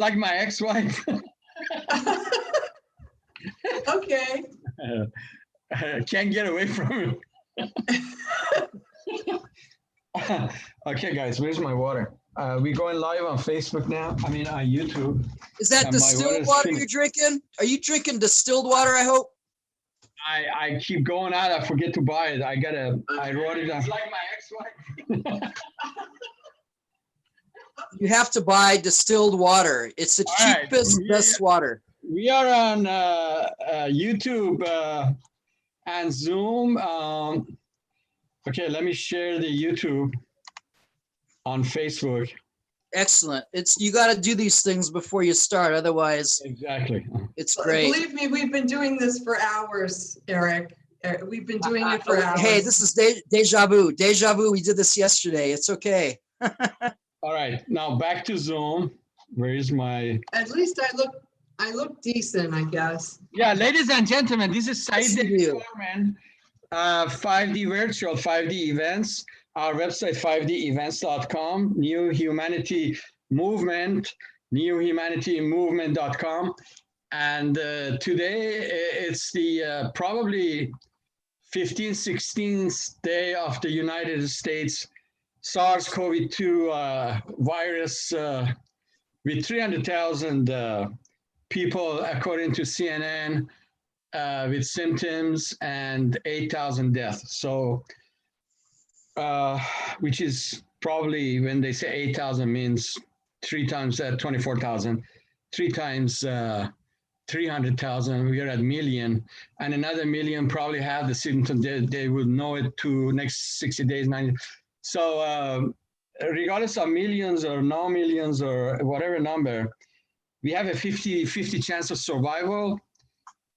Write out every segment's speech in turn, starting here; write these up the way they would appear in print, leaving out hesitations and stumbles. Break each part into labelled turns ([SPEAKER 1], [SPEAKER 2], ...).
[SPEAKER 1] like my ex-wife.
[SPEAKER 2] Okay.
[SPEAKER 1] Can't get away from it. Okay, guys, where's my water? We going live on Facebook now. I mean, on YouTube.
[SPEAKER 3] Is that
[SPEAKER 1] And my
[SPEAKER 3] distilled
[SPEAKER 1] water's
[SPEAKER 3] water
[SPEAKER 1] finished.
[SPEAKER 3] you're drinking? Are you drinking distilled water, I hope?
[SPEAKER 1] I keep going out. I forget to buy it. I wrote it down. It's like my ex-wife.
[SPEAKER 3] You have to buy distilled water. It's the
[SPEAKER 1] All right.
[SPEAKER 3] cheapest, best water.
[SPEAKER 1] We are on YouTube and Zoom. Okay, let me share the YouTube on Facebook.
[SPEAKER 3] Excellent. You got to do these things before you start. Otherwise,
[SPEAKER 1] Exactly.
[SPEAKER 3] it's great.
[SPEAKER 2] Believe me, we've been doing this for hours, Eric. We've been doing it for hours.
[SPEAKER 3] Hey, this is deja vu. Deja vu. We did this yesterday. It's okay.
[SPEAKER 1] All right, now back to Zoom. Where is my?
[SPEAKER 2] At least I look decent, I guess.
[SPEAKER 1] Yeah, ladies and gentlemen, this is Saeed
[SPEAKER 3] Yes, you do.
[SPEAKER 1] Foreman, 5D Virtual, 5D Events. Our website, 5devents.com, New Humanity Movement, newhumanitymovement.com. And today it's the probably 15th, 16th day of the United States SARS-CoV-2 virus with 300,000 people, according to CNN, with symptoms and 8,000 deaths. So, which is probably, when they say 8,000 means 3 times 24,000, 3 times 300,000, we are at million, and another million probably have the symptoms. They would know it to next 60 days, 90. So regardless of millions or no millions or whatever number, we have a 50-50 chance of survival.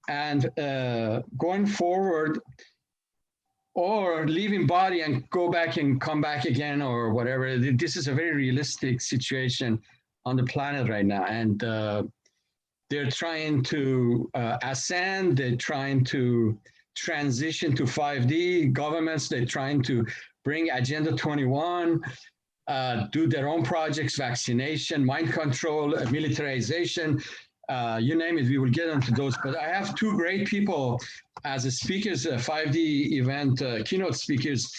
[SPEAKER 1] And going forward, or leaving body and go back and come back again or whatever. This is a very realistic situation on the planet right now. And they're trying to ascend, they're trying to transition to 5D. Governments, they're trying to bring Agenda 21, do their own projects, vaccination, mind control, militarization, you name it, we will get into those. But I have 2 great people as speakers, 5D event keynote speakers.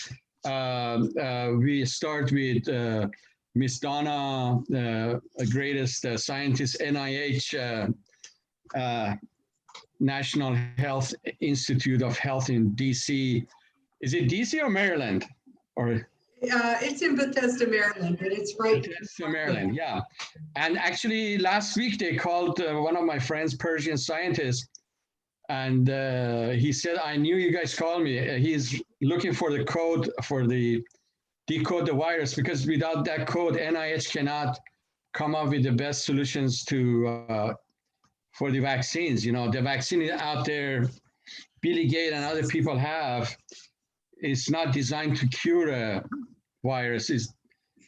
[SPEAKER 1] We start with Miss Donna, greatest scientist, NIH, National Health Institute of Health in DC. Is it DC or Maryland? Or
[SPEAKER 2] it's in Bethesda, Maryland, but it's right.
[SPEAKER 1] Bethesda, Maryland, yeah. And actually, last week they called one of my friends, Persian scientist, and he said, "I knew you guys called me." He's looking for the code for the decode the virus, because without that code, NIH cannot come up with the best solutions to for the vaccines. You know, the vaccine out there, Billy Gates and other people have, is not designed to cure a virus. It's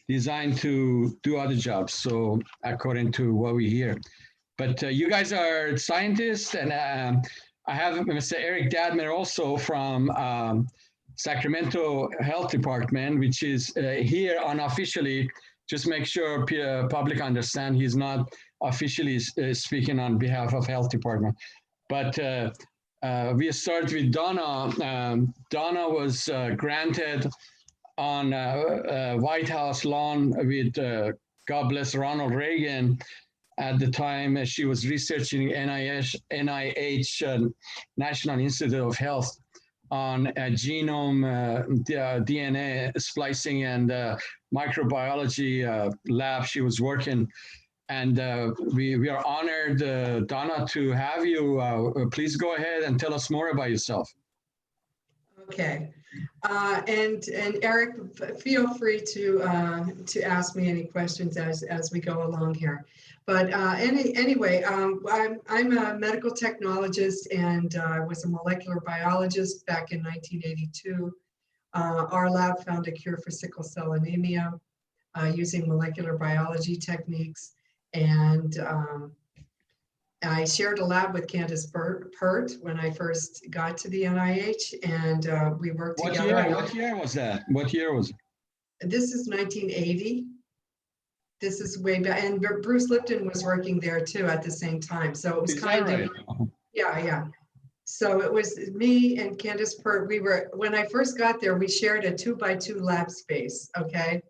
[SPEAKER 1] designed to do other jobs. So according to what we hear. But you guys are scientists, and I have Mr. Eric Dadmer also from Sacramento Health Department, which is here unofficially. Just make sure public understand he's not officially speaking on behalf of Health Department. But we start with Donna. Donna was granted on White House lawn with God bless Ronald Reagan. At the time, she was researching NIH National Institute of Health on genome, DNA splicing, and microbiology lab she was working. And we are honored, Donna, to have you. Please go ahead and tell us more about yourself.
[SPEAKER 2] Okay. And Eric, feel free to ask me any questions as we go along here. But anyway, I'm a medical technologist, and I was a molecular biologist back in 1982. Our lab found a cure for sickle cell anemia using molecular biology techniques. And I shared a lab with Candace Pert when I first got to the NIH, and we worked together.
[SPEAKER 1] What year was that? What year was it?
[SPEAKER 2] This is 1980. This is way back, and Bruce Lipton was working there too at the same time. So it was
[SPEAKER 1] Is that
[SPEAKER 2] kind
[SPEAKER 1] right?
[SPEAKER 2] of, yeah. So it was me and Candace Pert. When I first got there, we shared a 2x2 lab space, okay?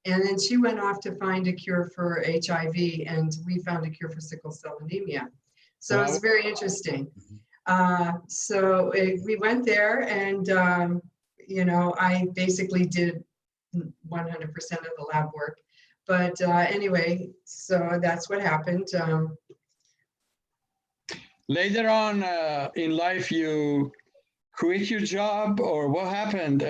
[SPEAKER 2] And then she went off to find a cure for HIV, and we found a cure for sickle cell anemia. So
[SPEAKER 1] Wow.
[SPEAKER 2] it was very interesting. We went there, and I basically did 100% of the lab work. But anyway, so that's what happened.
[SPEAKER 1] Later on in life, you quit your job, or what happened?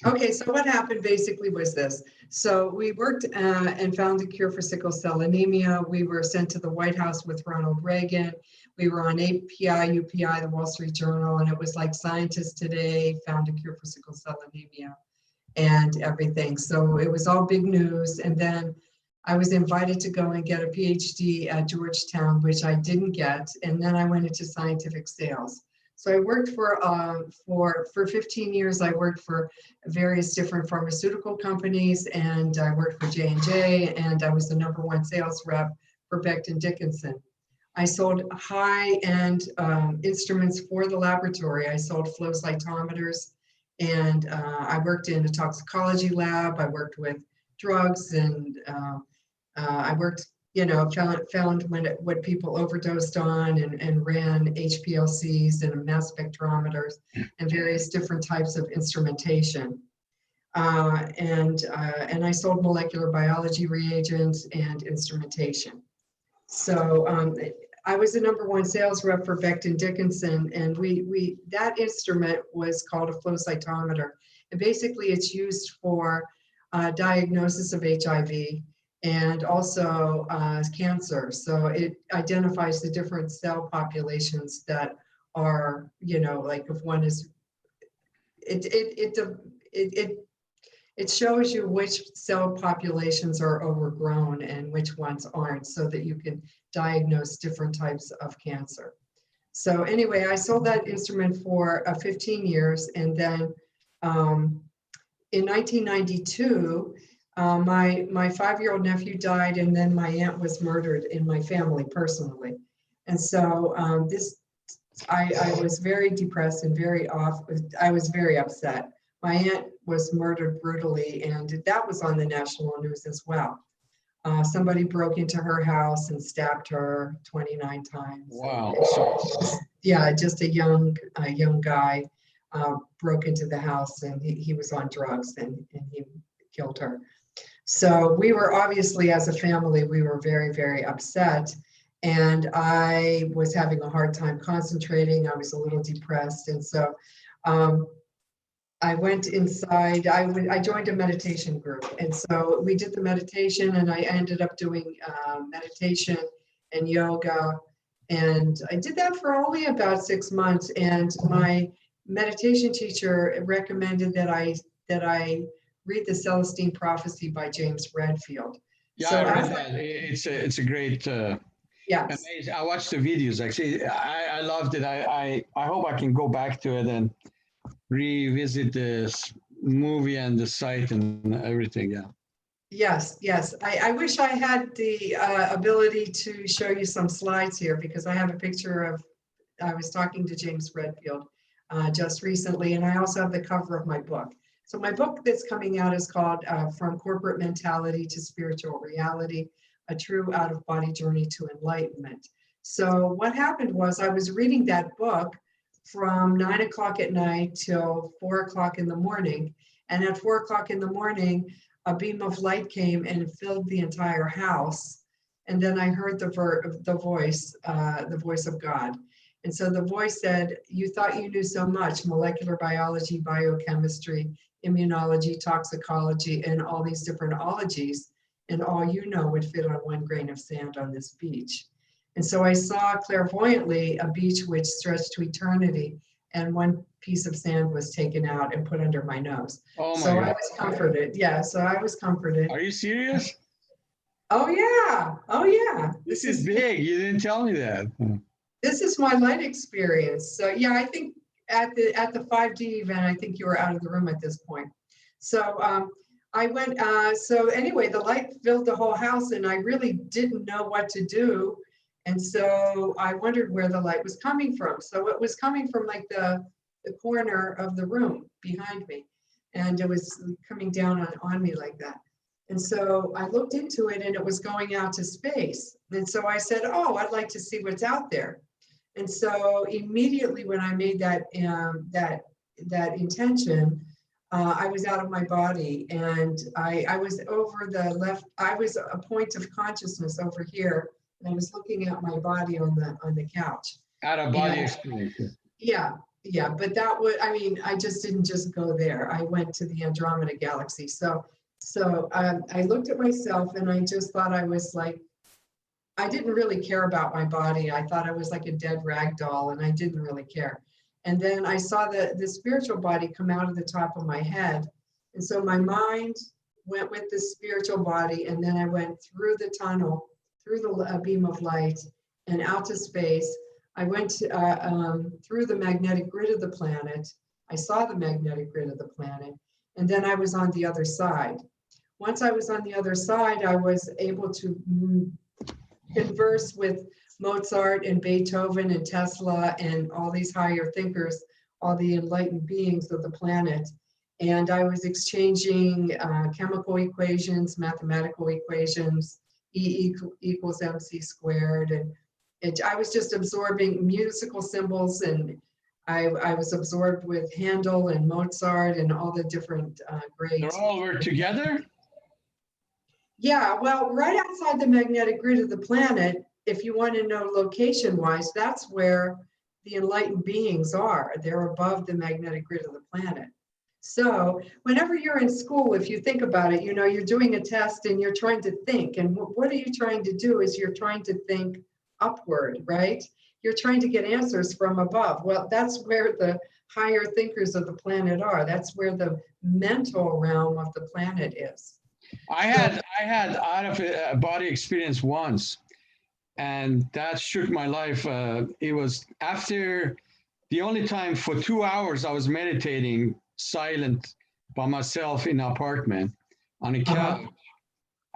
[SPEAKER 2] Okay, so what happened basically was this. So we worked and found a cure for sickle cell anemia. We were sent to the White House with Ronald Reagan. We were on API, UPI, the Wall Street Journal, and it was like scientists today found a cure for sickle cell anemia and everything. So it was all big news. And then I was invited to go and get a PhD at Georgetown, which I didn't get. And then I went into scientific sales. So I worked for 15 years. I worked for various different pharmaceutical companies, and I worked for J&J, and I was the #1 sales rep for Becton Dickinson. I sold high-end instruments for the laboratory. I sold flow cytometers, and I worked in a toxicology lab. I worked with drugs, and I worked, found what people overdosed on, and ran HPLCs and mass spectrometers and various different types of instrumentation. And I sold molecular biology reagents and instrumentation. So I was the #1 sales rep for Becton Dickinson, and that instrument was called a flow cytometer. And basically it's used for diagnosis of HIV and also cancer. So it identifies the different cell populations that are, like if one is, it shows you which cell populations are overgrown and which ones aren't, so that you can diagnose different types of cancer. So anyway, I sold that instrument for 15 years. And then in 1992, my 5-year-old nephew died, and then my aunt was murdered in my family personally. And so I was very depressed and I was very upset. My aunt was murdered brutally, and that was on the national news as well. Somebody broke into her house and stabbed her 29 times.
[SPEAKER 1] Wow.
[SPEAKER 2] Yeah, just a young guy broke into the house, and he was on drugs, and he killed her. So we were obviously, as a family, we were very, very upset. And I was having a hard time concentrating. I was a little depressed. And so I went inside, I joined a meditation group. And so we did the meditation, and I ended up doing meditation and yoga. And I did that for only about 6 months. And my meditation teacher recommended that I read the Celestine Prophecy by James Redfield.
[SPEAKER 1] Yeah,
[SPEAKER 2] so
[SPEAKER 1] I read that. It's a great,
[SPEAKER 2] yes.
[SPEAKER 1] amazing. I watched the videos, actually. I loved it. I hope I can go back to it and revisit this movie and the site and everything. Yeah.
[SPEAKER 2] Yes. I wish I had the ability to show you some slides here, because I have a picture of, I was talking to James Redfield just recently, and I also have the cover of my book. So my book that's coming out is called From Corporate Mentality to Spiritual Reality, A True Out-of-Body Journey to Enlightenment. So what happened was, I was reading that book from 9 o'clock at night till 4 o'clock in the morning. And at 4 o'clock in the morning, a beam of light came and filled the entire house. And then I heard the voice of God. And so the voice said, "You thought you knew so much, molecular biology, biochemistry, immunology, toxicology, and all these different ologies, and all you know would fit on 1 grain of sand on this beach." And so I saw clairvoyantly a beach which stretched to eternity, and 1 piece of sand was taken out and put under my nose.
[SPEAKER 1] Oh my
[SPEAKER 2] So
[SPEAKER 1] God.
[SPEAKER 2] I was comforted. Yeah, so I was comforted.
[SPEAKER 1] Are you serious?
[SPEAKER 2] Oh yeah.
[SPEAKER 1] This is big. You didn't tell me that.
[SPEAKER 2] This is my light experience. So yeah, I think at the 5D event, I think you were out of the room at this point. So I went, so anyway, the light filled the whole house and I really didn't know what to do. And so I wondered where the light was coming from. So it was coming from like the corner of the room behind me. And it was coming down on me like that. And so I looked into it and it was going out to space. And so I said, oh, I'd like to see what's out there. And so immediately when I made that intention, I was out of my body and I was over the left, I was a point of consciousness over here. And I was looking at my body on the couch.
[SPEAKER 1] Out of body experience.
[SPEAKER 2] Yeah, yeah, but that would, I mean, I just didn't just go there. I went to the Andromeda galaxy. So I looked at myself and I just thought I was like, I didn't really care about my body. I thought I was like a dead rag doll and I didn't really care. And then I saw the spiritual body come out of the top of my head. And so my mind went with the spiritual body and then I went through the tunnel, through the beam of light and out to space. I went through the magnetic grid of the planet. I saw the magnetic grid of the planet and then I was on the other side. Once I was on the other side, I was able to converse with Mozart and Beethoven and Tesla and all these higher thinkers, all the enlightened beings of the planet. And I was exchanging chemical equations, mathematical equations, E equals MC squared. And I was just absorbing musical symbols and I was absorbed with Handel and Mozart and all the different grades.
[SPEAKER 1] They all were together?
[SPEAKER 2] Yeah, well, right outside the magnetic grid of the planet, if you want to know location-wise, that's where the enlightened beings are. They're above the magnetic grid of the planet. So whenever you're in school, if you think about it, you know, you're doing a test and you're trying to think. And what are you trying to do is you're trying to think upward, right? You're trying to get answers from above. Well, that's where the higher thinkers of the planet are. That's where the mental realm of the planet is.
[SPEAKER 1] I had out of body experience once, and that shook my life. It was after the only time for 2 hours I was meditating silent by myself in an apartment on a couch.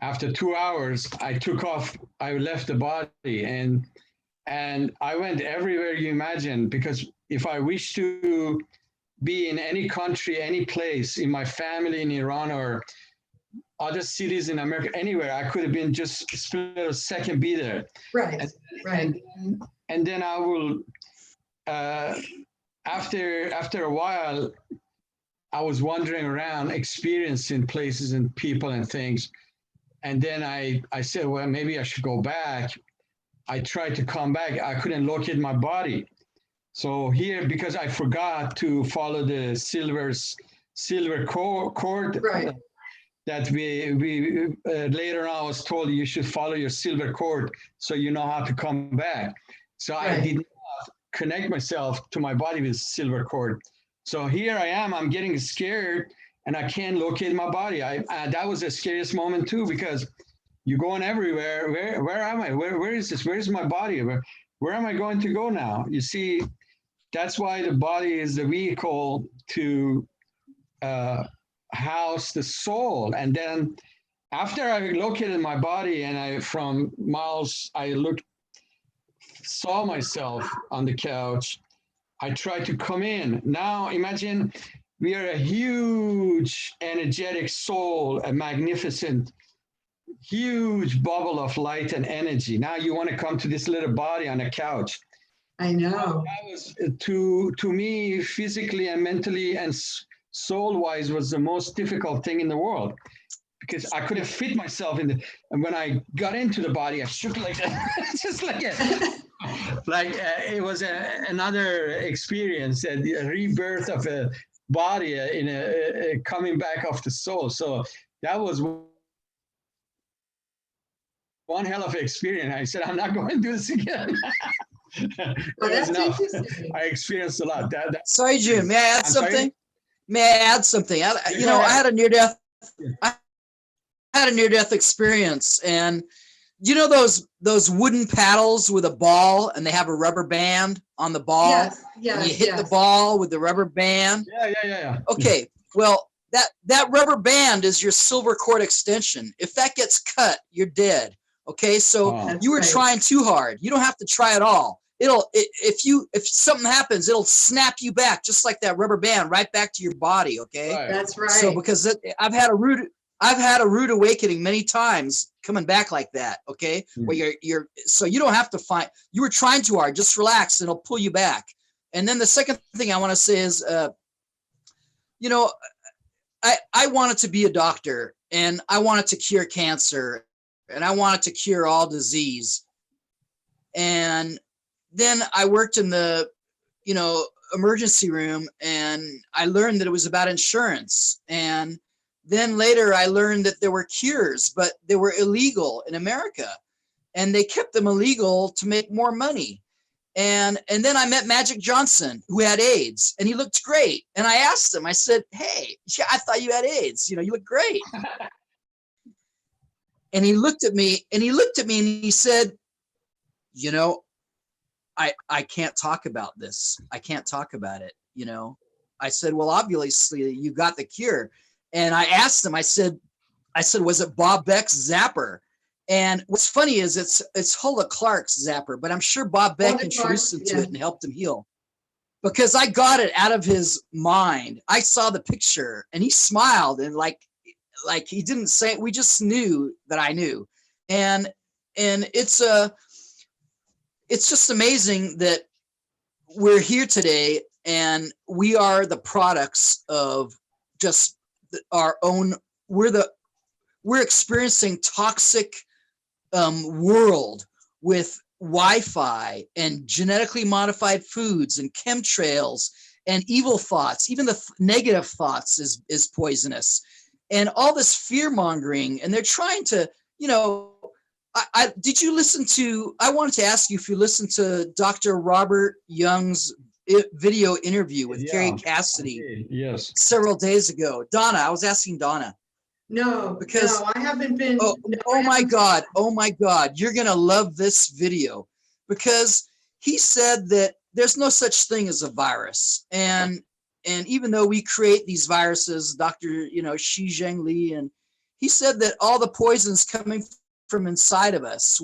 [SPEAKER 1] After 2 hours, I took off. I left the body, and I went everywhere you imagine. Because if I wish to be in any country, any place, in my family in Iran or other cities in America, anywhere, I could have been just split a second, be there.
[SPEAKER 2] Right, right.
[SPEAKER 1] And then I will, after a while, I was wandering around, experiencing places and people and things. And then I said, well, maybe I should go back. I tried to come back. I couldn't locate my body. So here, because I forgot to follow the silver cord,
[SPEAKER 2] right.
[SPEAKER 1] That we later on I was told you should follow your silver cord so you know how to come back. So right. I did not connect myself to my body with silver cord. So here I am, I'm getting scared and I can't locate my body. That was the scariest moment too, because you're going everywhere. Where am I? Where is this? Where's my body? Where am I going to go now? You see, that's why the body is the vehicle to house the soul. And then after I located my body and from miles, I saw myself on the couch. I tried to come in. Now imagine we are a huge energetic soul, a magnificent, huge bubble of light and energy. Now you want to come to this little body on a couch.
[SPEAKER 2] I know.
[SPEAKER 1] That was to me, physically and mentally and soul-wise, was the most difficult thing in the world, because I couldn't fit myself in and when I got into the body, I shook like that, just like it was another experience, a rebirth of a body in a coming back of the soul. So that was one hell of an experience. I said, I'm not going to do this again.
[SPEAKER 2] Well, that's interesting.
[SPEAKER 1] I experienced a lot.
[SPEAKER 3] Sorry, June, may I add something? Sorry? May I add something? I had a near-death. I had a near-death experience, and you know those wooden paddles with a ball, and they have a rubber band on the ball.
[SPEAKER 2] Yes, yes.
[SPEAKER 3] And you hit the ball with the rubber band.
[SPEAKER 1] Yeah.
[SPEAKER 3] Okay, well, that rubber band is your silver cord extension. If that gets cut, you're dead. Okay, so you were trying too hard. You don't have to try at all. If something happens, it'll snap you back just like that rubber band right back to your body. Okay,
[SPEAKER 2] that's right.
[SPEAKER 3] So because I've had a rude awakening many times coming back like that. Okay, where you're so you don't have to fight. You were trying too hard. Just relax, and it'll pull you back. And then the second thing I want to say is, you know, I wanted to be a doctor, and I wanted to cure cancer, and I wanted to cure all disease. And then I worked in the, you know, emergency room, and I learned that it was about insurance. And then later I learned that there were cures, but they were illegal in America, and they kept them illegal to make more money. And then I met Magic Johnson, who had AIDS, and he looked great. And I asked him, I said, hey, yeah, I thought you had AIDS. You know, you look great. And he looked at me and he said, you know, I can't talk about this. I can't talk about it. You know, I said, well, obviously you got the cure. And I asked him, I said, was it Bob Beck's Zapper? And what's funny is it's Hulda Clark's Zapper, but I'm sure Bob Beck introduced him to it and helped him heal, because I got it out of his mind. I saw the picture and he smiled, and like he didn't say it. We just knew that I knew. And it's just amazing that we're here today, and we are the products of just our own. We're experiencing toxic world with Wi-Fi and genetically modified foods and chemtrails and evil thoughts. Even the negative thoughts is poisonous, and all this fear mongering. And they're trying to, you know, did you listen to, I wanted to ask you if you listened to Dr. Robert Young's video interview with Carrie Cassidy several days ago. Donna, I was asking Donna.
[SPEAKER 2] No, I haven't been.
[SPEAKER 3] Oh my God. You're going to love this video, because he said that there's no such thing as a virus. And even though we create these viruses, Dr. Shi Zheng Li, and he said that all the poison's coming from inside of us.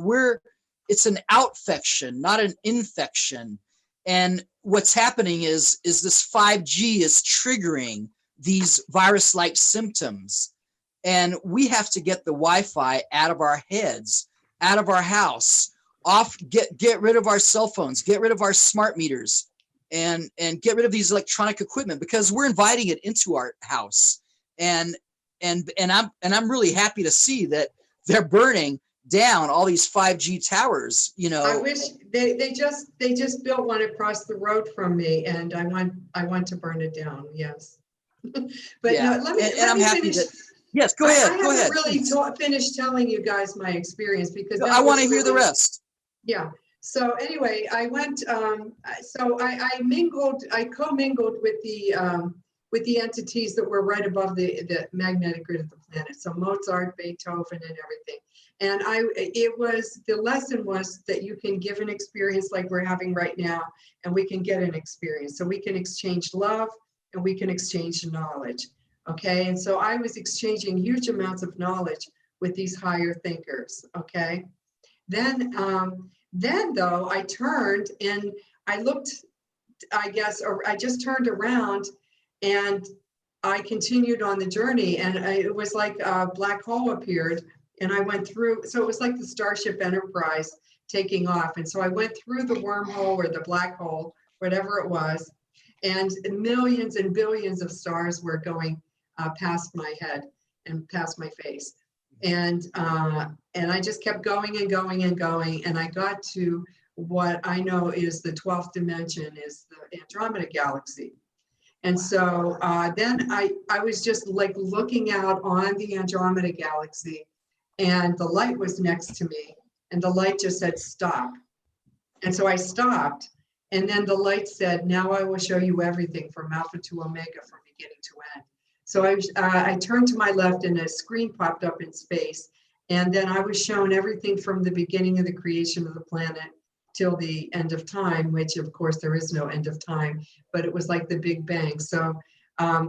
[SPEAKER 3] It's an outfection, not an infection. And what's happening is this 5G is triggering these virus-like symptoms. And we have to get the Wi-Fi out of our heads, out of our house, get rid of our cell phones, get rid of our smart meters, and get rid of these electronic equipment, because we're inviting it into our house. And I'm really happy to see that they're burning down all these 5G towers. You know,
[SPEAKER 2] I wish they just built one across the road from me, and I want to burn it down. Yes, but
[SPEAKER 3] yeah.
[SPEAKER 2] No, let me
[SPEAKER 3] I'm happy
[SPEAKER 2] finish.
[SPEAKER 3] that. Yes, go ahead.
[SPEAKER 2] I haven't really finished telling you guys my experience, because
[SPEAKER 3] I want to hear the rest.
[SPEAKER 2] Yeah. So anyway, I went. So I commingled with the entities that were right above the magnetic grid of the planet. So Mozart, Beethoven, and everything. And the lesson was that you can give an experience like we're having right now, and we can get an experience. So we can exchange love, and we can exchange knowledge. Okay, and so I was exchanging huge amounts of knowledge with these higher thinkers. Okay, then though I turned and I looked, I guess, or I just turned around and I continued on the journey, and it was like a black hole appeared, and I went through. So it was like the Starship Enterprise taking off, and so I went through the wormhole or the black hole, whatever it was, and millions and billions of stars were going past my head and past my face, and I just kept going and going and going, and I got to what I know is the 12th dimension, is the Andromeda Galaxy. And so then I was just like looking out on the Andromeda Galaxy, and the light was next to me, and the light just said stop, and so I stopped, and then the light said, now I will show you everything from Alpha to Omega, from beginning to end. So I turned to my left, and a screen popped up in space. And then I was shown everything from the beginning of the creation of the planet till the end of time, which of course there is no end of time, but it was like the Big Bang. So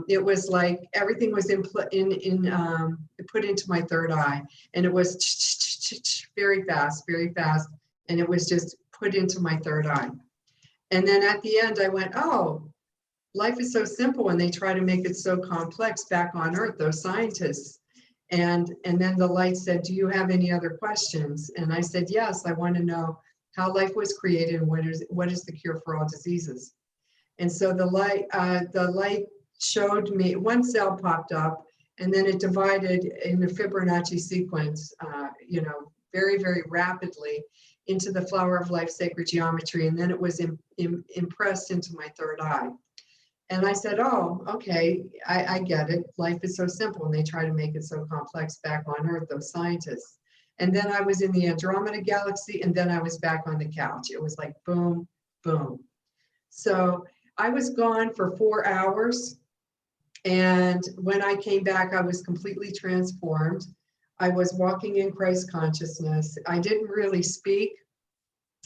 [SPEAKER 2] It was like everything was put into my third eye, and it was very fast, and it was just put into my third eye. And then at the end, I went, oh, life is so simple, and they try to make it so complex back on Earth, those scientists. And then the light said, do you have any other questions? And I said, yes, I want to know how life was created and what is the cure for all diseases. And so the light showed me one cell popped up, and then it divided in the Fibonacci sequence, very, very rapidly into the flower of life sacred geometry. And then it was impressed into my third eye. And I said, oh, okay, I get it. Life is so simple, and they try to make it so complex back on Earth, those scientists. And then I was in the Andromeda galaxy, and then I was back on the couch. It was like boom, boom. So I was gone for 4 hours. And when I came back, I was completely transformed. I was walking in Christ consciousness. I didn't really speak.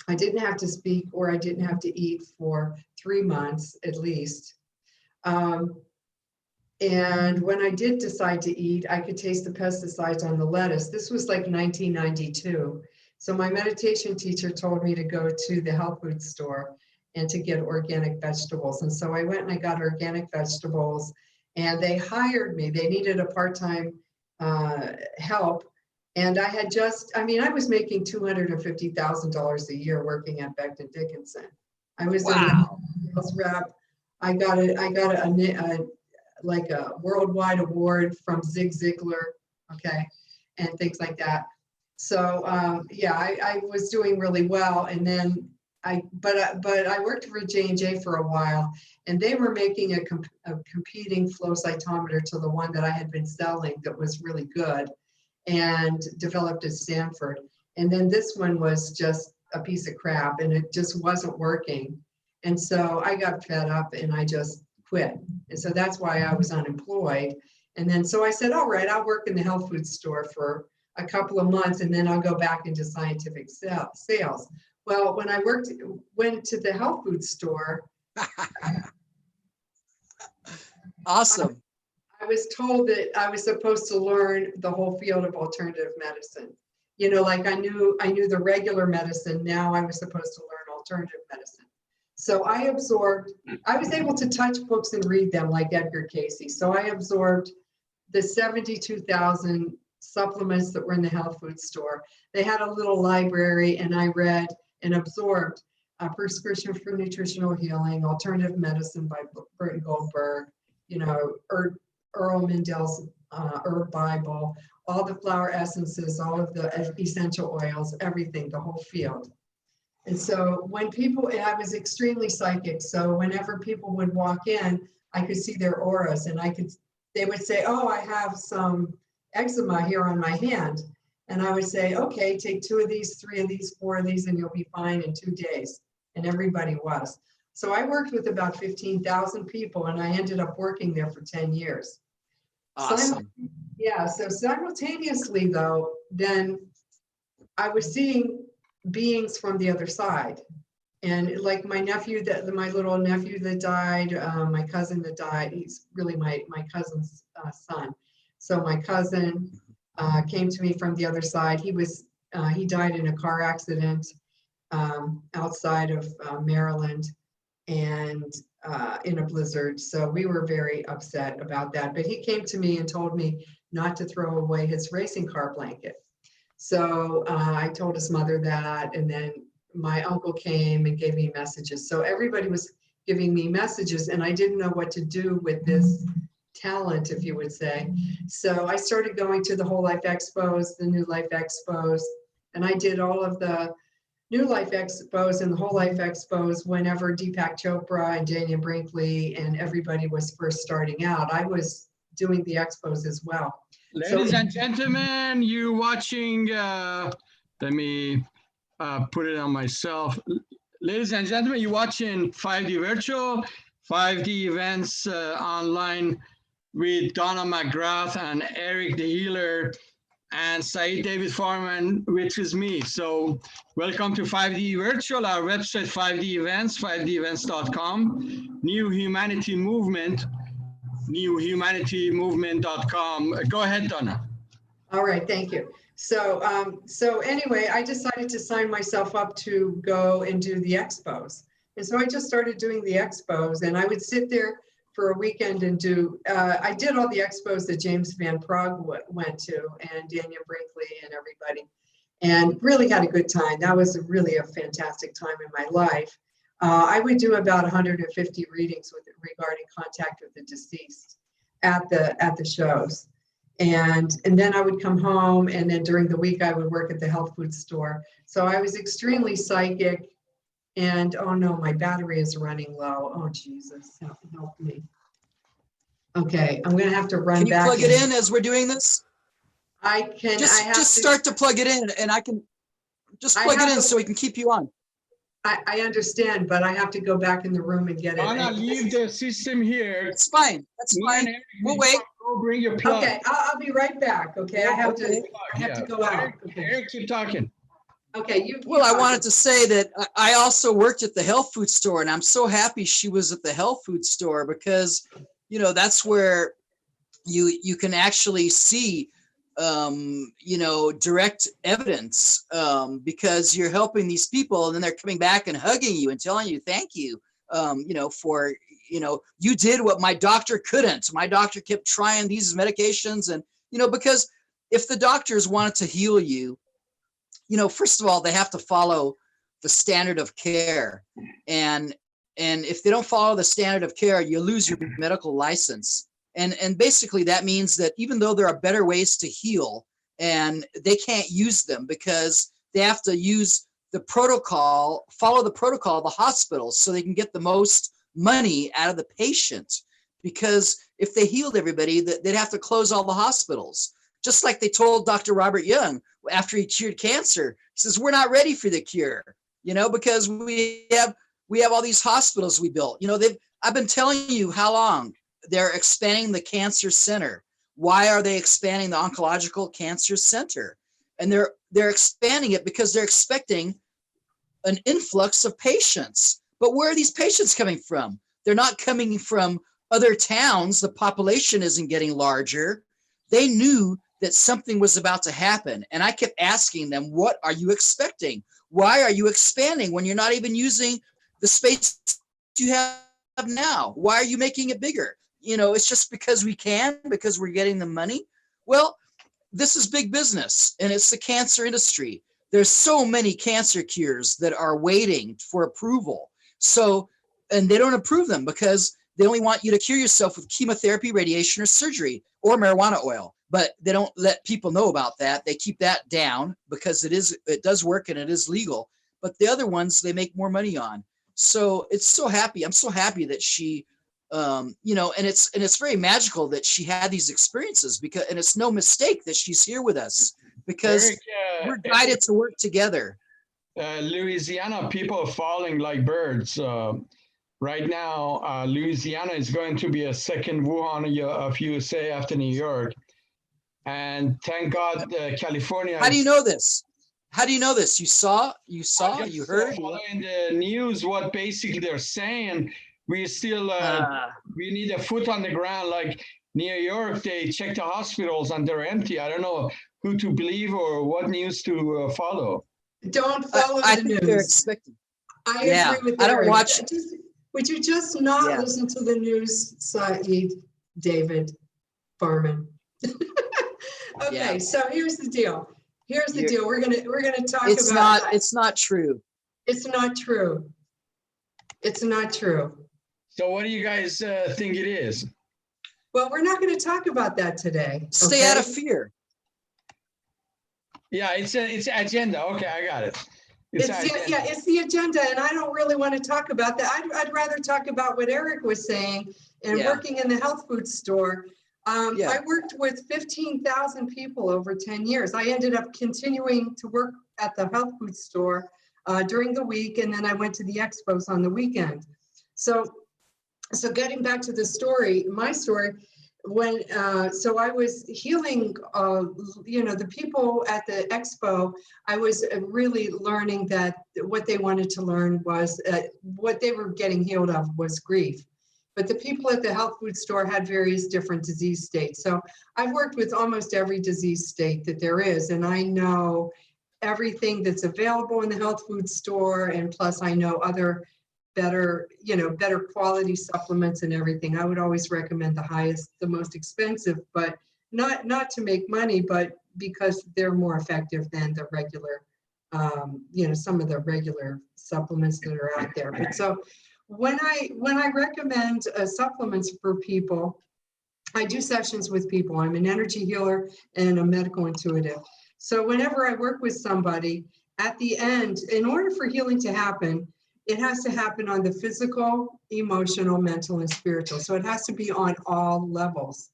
[SPEAKER 2] I didn't have to speak, or I didn't have to eat for 3 months at least. And when I did decide to eat, I could taste the pesticides on the lettuce. This was like 1992. So my meditation teacher told me to go to the health food store and to get organic vegetables. And so I went and I got organic vegetables, and they hired me. They needed a part-time help. And I had I was making $250,000 a year working at Becton Dickinson. I was a sales rep. I got like a worldwide award from Zig Ziglar, okay, and things like that. So I was doing really well. And then but I worked for J&J for a while, and they were making a competing flow cytometer to the one that I had been selling that was really good and developed at Stanford. And then this one was just a piece of crap, and it just wasn't working. And so I got fed up and I just quit. And so that's why I was unemployed. And then so I said, all right, I'll work in the health food store for a couple of months, and then I'll go back into scientific sales. Well, when I went to the health food store.
[SPEAKER 3] Awesome.
[SPEAKER 2] I was told that I was supposed to learn the whole field of alternative medicine. You know, like I knew the regular medicine. Now I was supposed to learn alternative medicine. So I was able to touch books and read them like Edgar Casey. So I absorbed the 72,000 supplements that were in the health food store. They had a little library, and I read and absorbed A Prescription for Nutritional Healing, Alternative Medicine by Burton Goldberg, Earl Mindell's Herb Bible, all the flower essences, all of the essential oils, everything, the whole field. And so and I was extremely psychic. So whenever people would walk in, I could see their auras, and they would say, oh, I have some eczema here on my hand. And I would say, okay, take 2 of these, 3 of these, 4 of these, and you'll be fine in 2 days. And everybody was. So I worked with about 15,000 people, and I ended up working there for 10 years.
[SPEAKER 3] Awesome.
[SPEAKER 2] So simultaneously though, then I was seeing beings from the other side. And like my little nephew that died, my cousin that died, he's really my cousin's son. So my cousin came to me from the other side. He died in a car accident outside of Maryland, and in a blizzard. So we were very upset about that. But he came to me and told me not to throw away his racing car blanket. So I told his mother that, and then my uncle came and gave me messages. So everybody was giving me messages, and I didn't know what to do with this talent, if you would say. So I started going to the Whole Life Expos, the New Life Expos, and I did all of the New Life Expos and the Whole Life Expos whenever Deepak Chopra and Daniel Brinkley and everybody was first starting out. I was doing the expos as well.
[SPEAKER 1] Ladies and gentlemen, you're watching, let me put it on myself. Ladies and gentlemen, you're watching 5D Virtual, 5D Events online with Donna McGrath and Eric the Healer and Saeed David Farman, which is me. So welcome to 5D Virtual, our website, 5D Events, 5devents.com, New Humanity Movement. newhumanitymovement.com. Go ahead, Donna.
[SPEAKER 2] All right, thank you. So anyway, I decided to sign myself up to go and do the expos. And so I just started doing the expos, and I would sit there for a weekend and do, I did all the expos that James Van Praagh went to, and Daniel Brinkley and everybody, and really had a good time. That was really a fantastic time in my life. I would do about 150 readings regarding contact with the deceased at the shows. And then I would come home, and then during the week I would work at the health food store. So I was extremely psychic, and oh no, my battery is running low. Oh Jesus, help me. Okay, I'm gonna have to run back.
[SPEAKER 3] Can you plug it in as we're doing this?
[SPEAKER 2] I can.
[SPEAKER 3] Just start to plug it in, and I can just plug it in so we can keep you on.
[SPEAKER 2] I understand, but I have to go back in the room and get it.
[SPEAKER 1] Anna, leave the system here.
[SPEAKER 3] It's fine. That's fine. We'll wait.
[SPEAKER 1] Go bring your plug.
[SPEAKER 2] Okay, I'll be right back. Okay, I have to go out. Okay.
[SPEAKER 1] Eric, keep talking.
[SPEAKER 2] Okay,
[SPEAKER 3] Well, I wanted to say that I also worked at the health food store, and I'm so happy she was at the health food store, because, you know, that's where you can actually see, you know, direct evidence, because you're helping these people, and then they're coming back and hugging you and telling you thank you, you know, for, you know, you did what my doctor couldn't. My doctor kept trying these medications, and, you know, because if the doctors wanted to heal you, you know, first of all, they have to follow the standard of care. And if they don't follow the standard of care, you lose your medical license. And basically that means that even though there are better ways to heal, and they can't use them because they have to use the protocol, follow the protocol of the hospitals, so they can get the most money out of the patient. Because if they healed everybody, they'd have to close all the hospitals. Just like they told Dr. Robert Young after he cured cancer. He says, we're not ready for the cure, you know, because we have all these hospitals we built. You know, I've been telling you how long they're expanding the cancer center. Why are they expanding the oncological cancer center? And they're expanding it because they're expecting an influx of patients. But where are these patients coming from? They're not coming from other towns. The population isn't getting larger. They knew that something was about to happen. And I kept asking them, what are you expecting? Why are you expanding when you're not even using the space you have now? Why are you making it bigger? You know, it's just because we can, because we're getting the money. Well, this is big business, and it's the cancer industry. There's so many cancer cures that are waiting for approval. So, and they don't approve them because they only want you to cure yourself with chemotherapy, radiation, or surgery, or marijuana oil. But they don't let people know about that. They keep that down because it does work and it is legal. But the other ones, they make more money on. So it's so happy. I'm so happy that she, you know, and it's very magical that she had these experiences, because, and it's no mistake that she's here with us, because Eric, we're guided to work together.
[SPEAKER 1] Louisiana, people are falling like birds. Right now, Louisiana is going to be a second Wuhan of USA after New York. And thank God, California.
[SPEAKER 3] How do you know this? How do you know this? You saw, you heard?
[SPEAKER 1] Following the news, what basically they're saying, we still, we need a foot on the ground. Like New York, they check the hospitals and they're empty. I don't know who to believe or what news to follow.
[SPEAKER 2] Don't follow
[SPEAKER 3] I
[SPEAKER 2] the
[SPEAKER 3] think
[SPEAKER 2] news.
[SPEAKER 3] they're expecting.
[SPEAKER 2] I agree with
[SPEAKER 3] I don't watch.
[SPEAKER 2] Would you just not listen to the news, Saeed, David, Barman? Okay, so here's the deal. Here's the deal. We're gonna talk about.
[SPEAKER 3] It's not true.
[SPEAKER 2] It's not true. It's not true.
[SPEAKER 1] So what do you guys think it is?
[SPEAKER 2] Well, we're not going to talk about that today.
[SPEAKER 3] Stay out of fear.
[SPEAKER 1] Yeah, it's agenda. Okay, I got it.
[SPEAKER 2] It's the agenda, and I don't really want to talk about that. I'd rather talk about what Eric was saying and working in the health food store. I worked with 15,000 people over 10 years. I ended up continuing to work at the health food store during the week, and then I went to the expos on the weekend. So getting back to the story, my story, when so I was healing, you know, the people at the expo. I was really learning that what they wanted to learn was what they were getting healed of was grief. but the people at the health food store had various different disease states. So I've worked with almost every disease state that there is, and I know everything that's available in the health food store, and plus I know other better quality supplements and everything. I would always recommend the highest, the most expensive, but not to make money, but because they're more effective than the regular, some of the regular supplements that are out there. But so when I recommend supplements for people, I do sessions with people. I'm an energy healer and a medical intuitive. So whenever I work with somebody, at the end, in order for healing to happen, it has to happen on the physical, emotional, mental, and spiritual. So it has to be on all levels,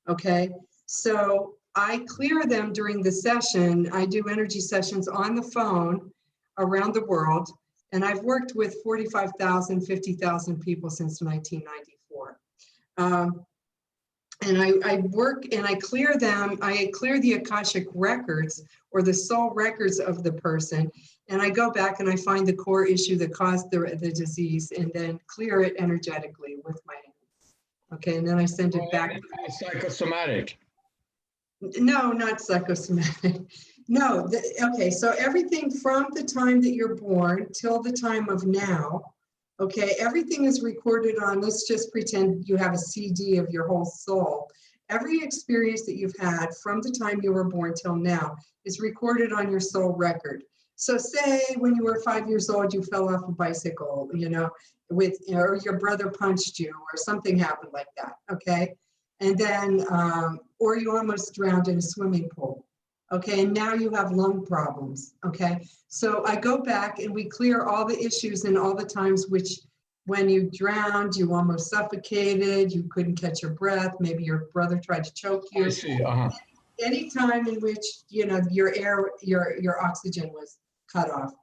[SPEAKER 2] okay? So I clear them during the session. I do energy sessions on the phone around the world, and I've worked with 45,000, 50,000 people since 1994. And I work and I clear them. I clear the Akashic records or the soul records of the person. And I go back and I find the core issue that caused the disease and then clear it energetically with my hands. Okay, and then I send it back.
[SPEAKER 1] Psychosomatic.
[SPEAKER 2] No, not psychosomatic. No, okay, so everything from the time that you're born till the time of now, okay, everything is recorded on, let's just pretend you have a CD of your whole soul. Every experience that you've had from the time you were born till now is recorded on your soul record. So say when you were 5 years old, you fell off a bicycle, or your brother punched you or something happened like that, okay? And then, or you almost drowned in a swimming pool. Okay, and now you have lung problems, okay? So I go back and we clear all the issues and all the times when you drowned, you almost suffocated, you couldn't catch your breath, maybe your brother tried to choke you.
[SPEAKER 1] I see,
[SPEAKER 2] Any time in which, your air, your oxygen was cut off.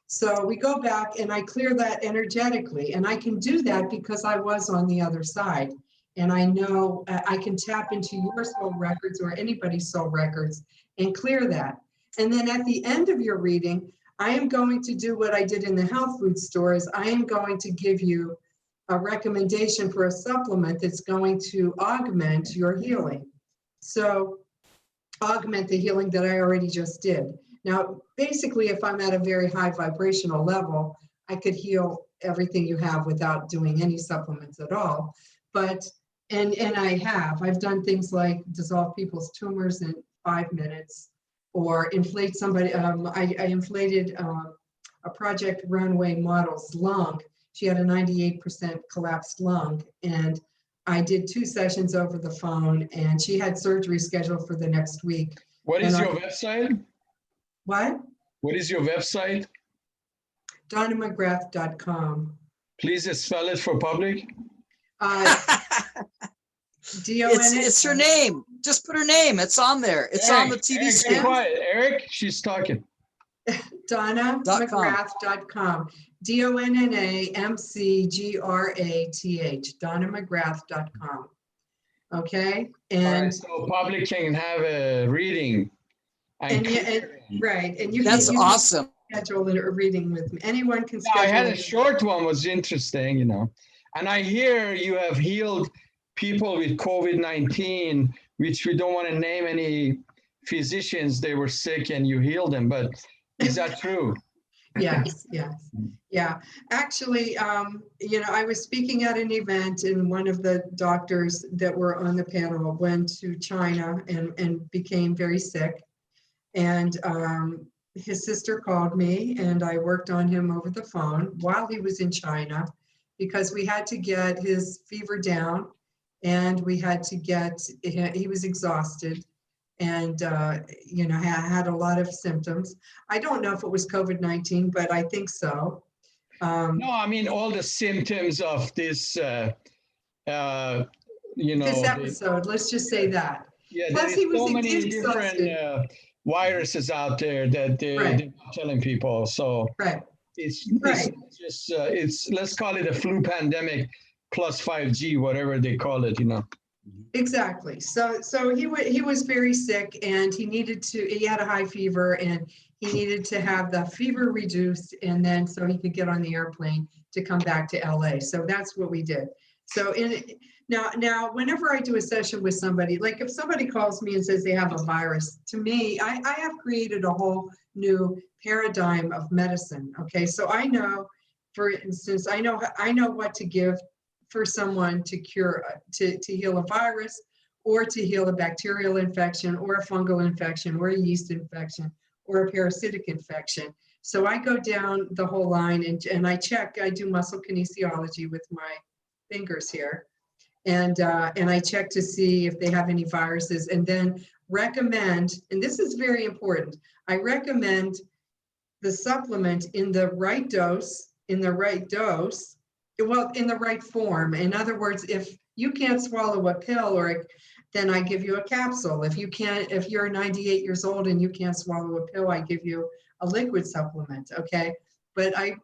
[SPEAKER 2] So we go back and I clear that energetically, and I can do that because I was on the other side. And I know I can tap into your soul records or anybody's soul records and clear that. And then at the end of your reading, I am going to do what I did in the health food stores. I am going to give you a recommendation for a supplement that's going to augment your healing. So augment the healing that I already just did. Now, basically, if I'm at a very high vibrational level, I could heal everything you have without doing any supplements at all. But And I've done things like dissolve people's tumors in 5 minutes or inflate somebody. I inflated a Project Runway model's lung. She had a 98% collapsed lung. And I did 2 sessions over the phone and she had surgery scheduled for the next week.
[SPEAKER 1] What is your website?
[SPEAKER 2] What?
[SPEAKER 1] What is your website?
[SPEAKER 2] DonnaMcGrath.com.
[SPEAKER 1] Please spell it for public.
[SPEAKER 3] It's her name. Just put her name. It's on there. It's
[SPEAKER 1] Eric,
[SPEAKER 3] on the TV
[SPEAKER 1] Eric,
[SPEAKER 3] screen.
[SPEAKER 1] be quiet. Eric, she's talking.
[SPEAKER 2] DonnaMcGrath.com. DonnaMcGrath. DonnaMcGrath.com. Okay. And
[SPEAKER 1] right, so public can have a reading.
[SPEAKER 2] Right. And you
[SPEAKER 3] That's awesome.
[SPEAKER 2] Schedule a reading with me. Anyone can schedule.
[SPEAKER 1] I had a short one, was interesting, And I hear you have healed people with COVID-19, which we don't want to name any physicians. They were sick and you healed them, but is that true?
[SPEAKER 2] Yes. Yeah. Actually, I was speaking at an event and one of the doctors that were on the panel went to China and became very sick. And his sister called me and I worked on him over the phone while he was in China because we had to get his fever down and we had to he was exhausted and, had a lot of symptoms. I don't know if it was COVID-19, but I think so.
[SPEAKER 1] No, I mean, all the symptoms of this,
[SPEAKER 2] this episode, let's just say that.
[SPEAKER 1] Yeah,
[SPEAKER 2] Plus,
[SPEAKER 1] there's so many different viruses out there that they're telling people. So it's just, let's call it a flu pandemic plus 5G, whatever they call it,
[SPEAKER 2] Exactly. So he was very sick and he had a high fever and he needed to have the fever reduced and then so he could get on the airplane to come back to LA. So that's what we did. So now, whenever I do a session with somebody, like if somebody calls me and says they have a virus, to me, I have created a whole new paradigm of medicine. Okay, so I know, for instance, I know what to give for someone to cure, to heal a virus, or to heal a bacterial infection, or a fungal infection, or a yeast infection, or a parasitic infection. So I go down the whole line and I check. I do muscle kinesiology with my fingers here, and I check to see if they have any viruses, and then recommend, and this is very important, I recommend the supplement in the right dose, well, in the right form. In other words, if you can't swallow a pill, then I give you a capsule. If you're 98 years old and you can't swallow a pill, I give you a liquid supplement, okay? But I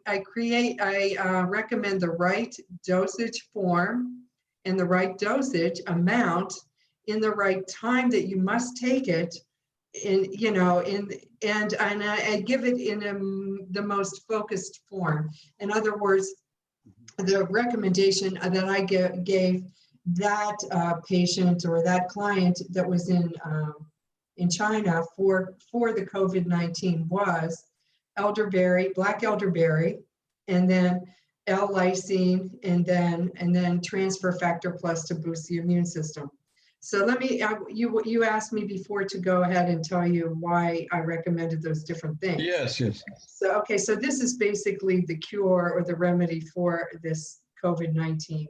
[SPEAKER 2] recommend the right dosage form and the right dosage amount in the right time that you must take it, and I give it in the most focused form. In other words, the recommendation that I gave that patient or that client that was in China for the COVID-19 was elderberry, black elderberry, and then L-lysine, and then transfer factor plus to boost the immune system. So let me, you asked me before to go ahead and tell you why I recommended those different things.
[SPEAKER 1] Yes, yes.
[SPEAKER 2] So, okay, so this is basically the cure or the remedy for this COVID-19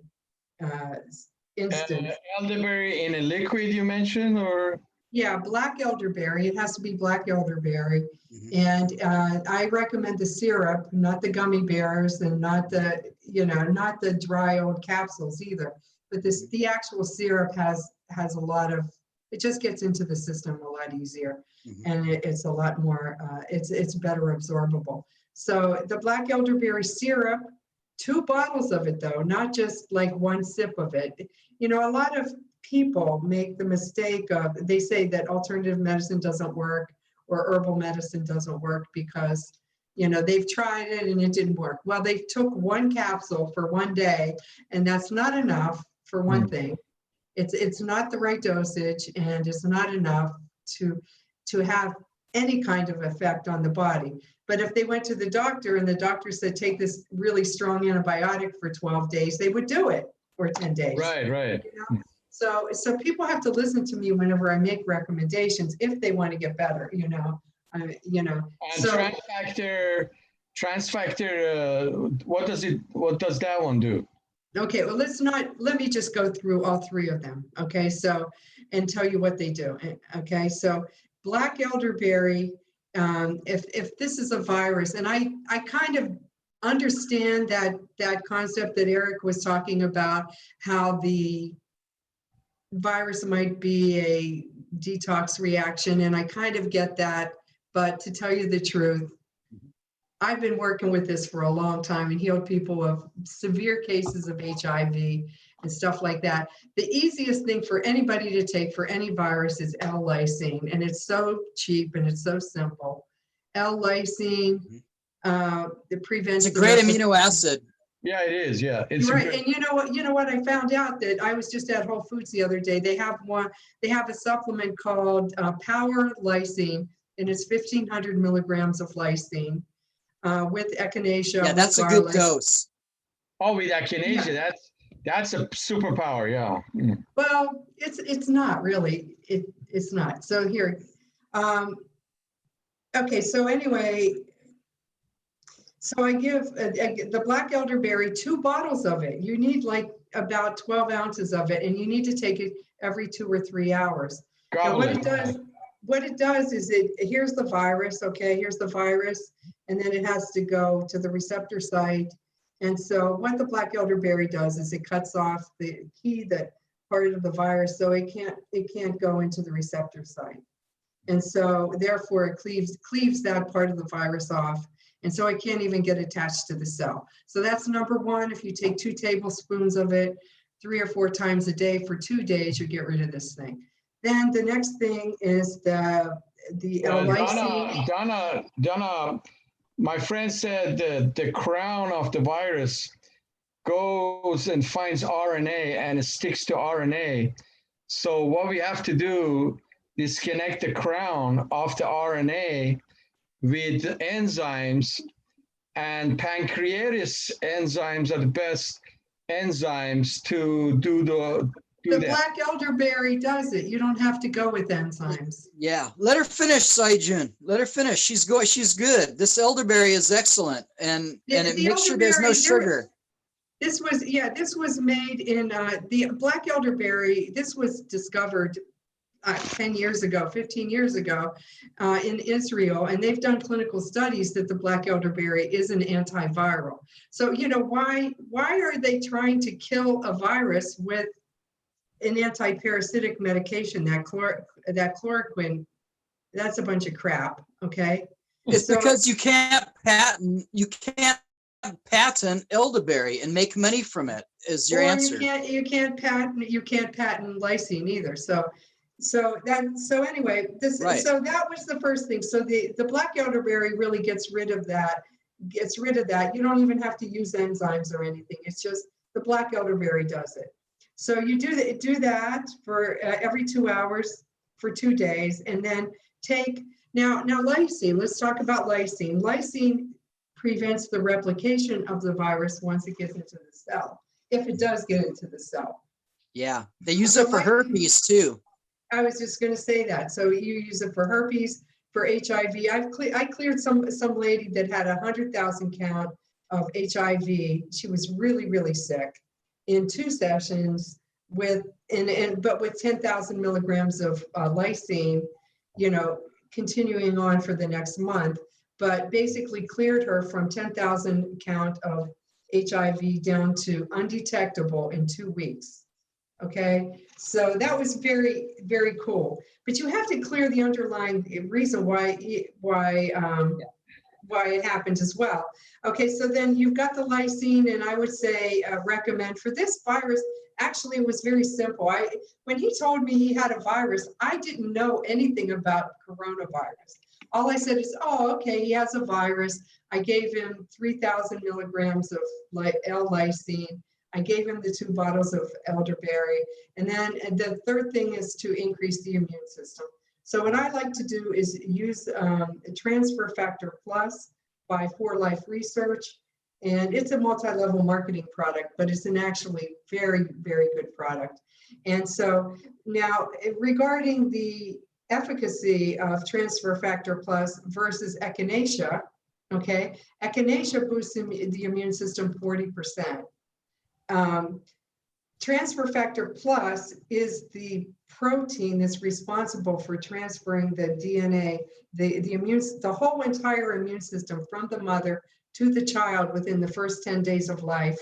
[SPEAKER 2] instance.
[SPEAKER 1] Elderberry in a liquid you mentioned, or?
[SPEAKER 2] Yeah, black elderberry. It has to be black elderberry. And I recommend the syrup, not the gummy bears, and not the dry old capsules either. But the actual syrup has a lot of, it just gets into the system a lot easier, and it's a lot more, it's better absorbable. So the black elderberry syrup, 2 bottles of it though, not just like 1 sip of it. A lot of people make the mistake of, they say that alternative medicine doesn't work or herbal medicine doesn't work because, they've tried it and it didn't work. Well, they took 1 capsule for 1 day, and that's not enough for one thing. It's not the right dosage, and it's not enough to have any kind of effect on the body. But if they went to the doctor and the doctor said, take this really strong antibiotic for 12 days, they would do it, or 10 days.
[SPEAKER 1] Right.
[SPEAKER 2] So people have to listen to me whenever I make recommendations if they want to get better, And
[SPEAKER 1] so, transfactor, what does that one do?
[SPEAKER 2] Okay, well, let me just go through all 3 of them. Okay, so, and tell you what they do. Okay, so black elderberry, if this is a virus, and I kind of understand that concept that Eric was talking about, how the virus might be a detox reaction, and I kind of get that, but to tell you the truth, I've been working with this for a long time and healed people of severe cases of HIV and stuff like that. The easiest thing for anybody to take for any virus is L-lysine, and it's so cheap and it's so simple. L-lysine, it prevents.
[SPEAKER 3] It's a great amino acid.
[SPEAKER 1] Yeah, it is. Yeah, it's
[SPEAKER 2] right. And you know what? I found out that I was just at Whole Foods the other day. They have a supplement called Power Lysine, and it's 1,500 milligrams of lysine. With echinacea.
[SPEAKER 3] Yeah, that's a good dose.
[SPEAKER 1] Oh, with echinacea, yeah. That's a superpower, yeah.
[SPEAKER 2] Well, it's not really. It's not. So here, okay. So anyway, so I give the black elderberry 2 bottles of it. You need like about 12 ounces of it, and you need to take it every 2 or 3 hours. Now, what it does is here's the virus. Okay, here's the virus. And then it has to go to the receptor site. And so what the black elderberry does is it cuts off the part of the virus, so it can't go into the receptor site. And so therefore it cleaves that part of the virus off. And so it can't even get attached to the cell. So that's number 1. If you take 2 tablespoons of it 3 or 4 times a day for 2 days, you get rid of this thing. Then the next thing is the L-lysine.
[SPEAKER 1] Donna, my friend said the crown of the virus goes and finds RNA and it sticks to RNA. So what we have to do is connect the crown of the RNA with enzymes, and pancreatic enzymes are the best enzymes to do
[SPEAKER 2] the black elderberry does it. You don't have to go with enzymes.
[SPEAKER 3] Yeah, let her finish, Saijun. Let her finish. She's good. This elderberry is excellent, and it makes sure there's no sugar.
[SPEAKER 2] This was made in the black elderberry. This was discovered 10 years ago, 15 years ago in Israel, and they've done clinical studies that the black elderberry is an antiviral. So, you know, why are they trying to kill a virus with an anti-parasitic medication? That chloroquine, that's a bunch of crap, okay?
[SPEAKER 3] It's because you can't patent elderberry and make money from it, is your answer.
[SPEAKER 2] You can't patent lysine either. So anyway, right. So that was the first thing. So the black elderberry really gets rid of that. You don't even have to use enzymes or anything. It's just the black elderberry does it. So you do that for every 2 hours for 2 days, and then take now lysine. Let's talk about lysine. Lysine prevents the replication of the virus once it gets into the cell, if it does get into the cell.
[SPEAKER 3] Yeah, they use it for herpes too.
[SPEAKER 2] I was just going to say that. So you use it for herpes, for HIV. I cleared some lady that had 100,000 count of HIV. She was really, really sick in 2 sessions but with 10,000 milligrams of lysine, you know, continuing on for the next month, but basically cleared her from 10,000 count of HIV down to undetectable in 2 weeks. Okay, so that was very, very cool. But you have to clear the underlying reason why it happened as well. Okay, so then you've got the lysine, and I would say recommend for this virus. Actually, it was very simple. When he told me he had a virus, I didn't know anything about coronavirus. All I said is, oh, okay, he has a virus. I gave him 3,000 milligrams of L-lysine. I gave him the 2 bottles of elderberry. And then the third thing is to increase the immune system. So what I like to do is use Transfer Factor Plus by 4Life Research. And it's a multi-level marketing product, but it's an actually very, very good product. And so now regarding the efficacy of Transfer Factor Plus versus Echinacea, okay, Echinacea boosts the immune system 40%. Transfer Factor Plus is the protein that's responsible for transferring the DNA, the whole entire immune system from the mother to the child within the first 10 days of life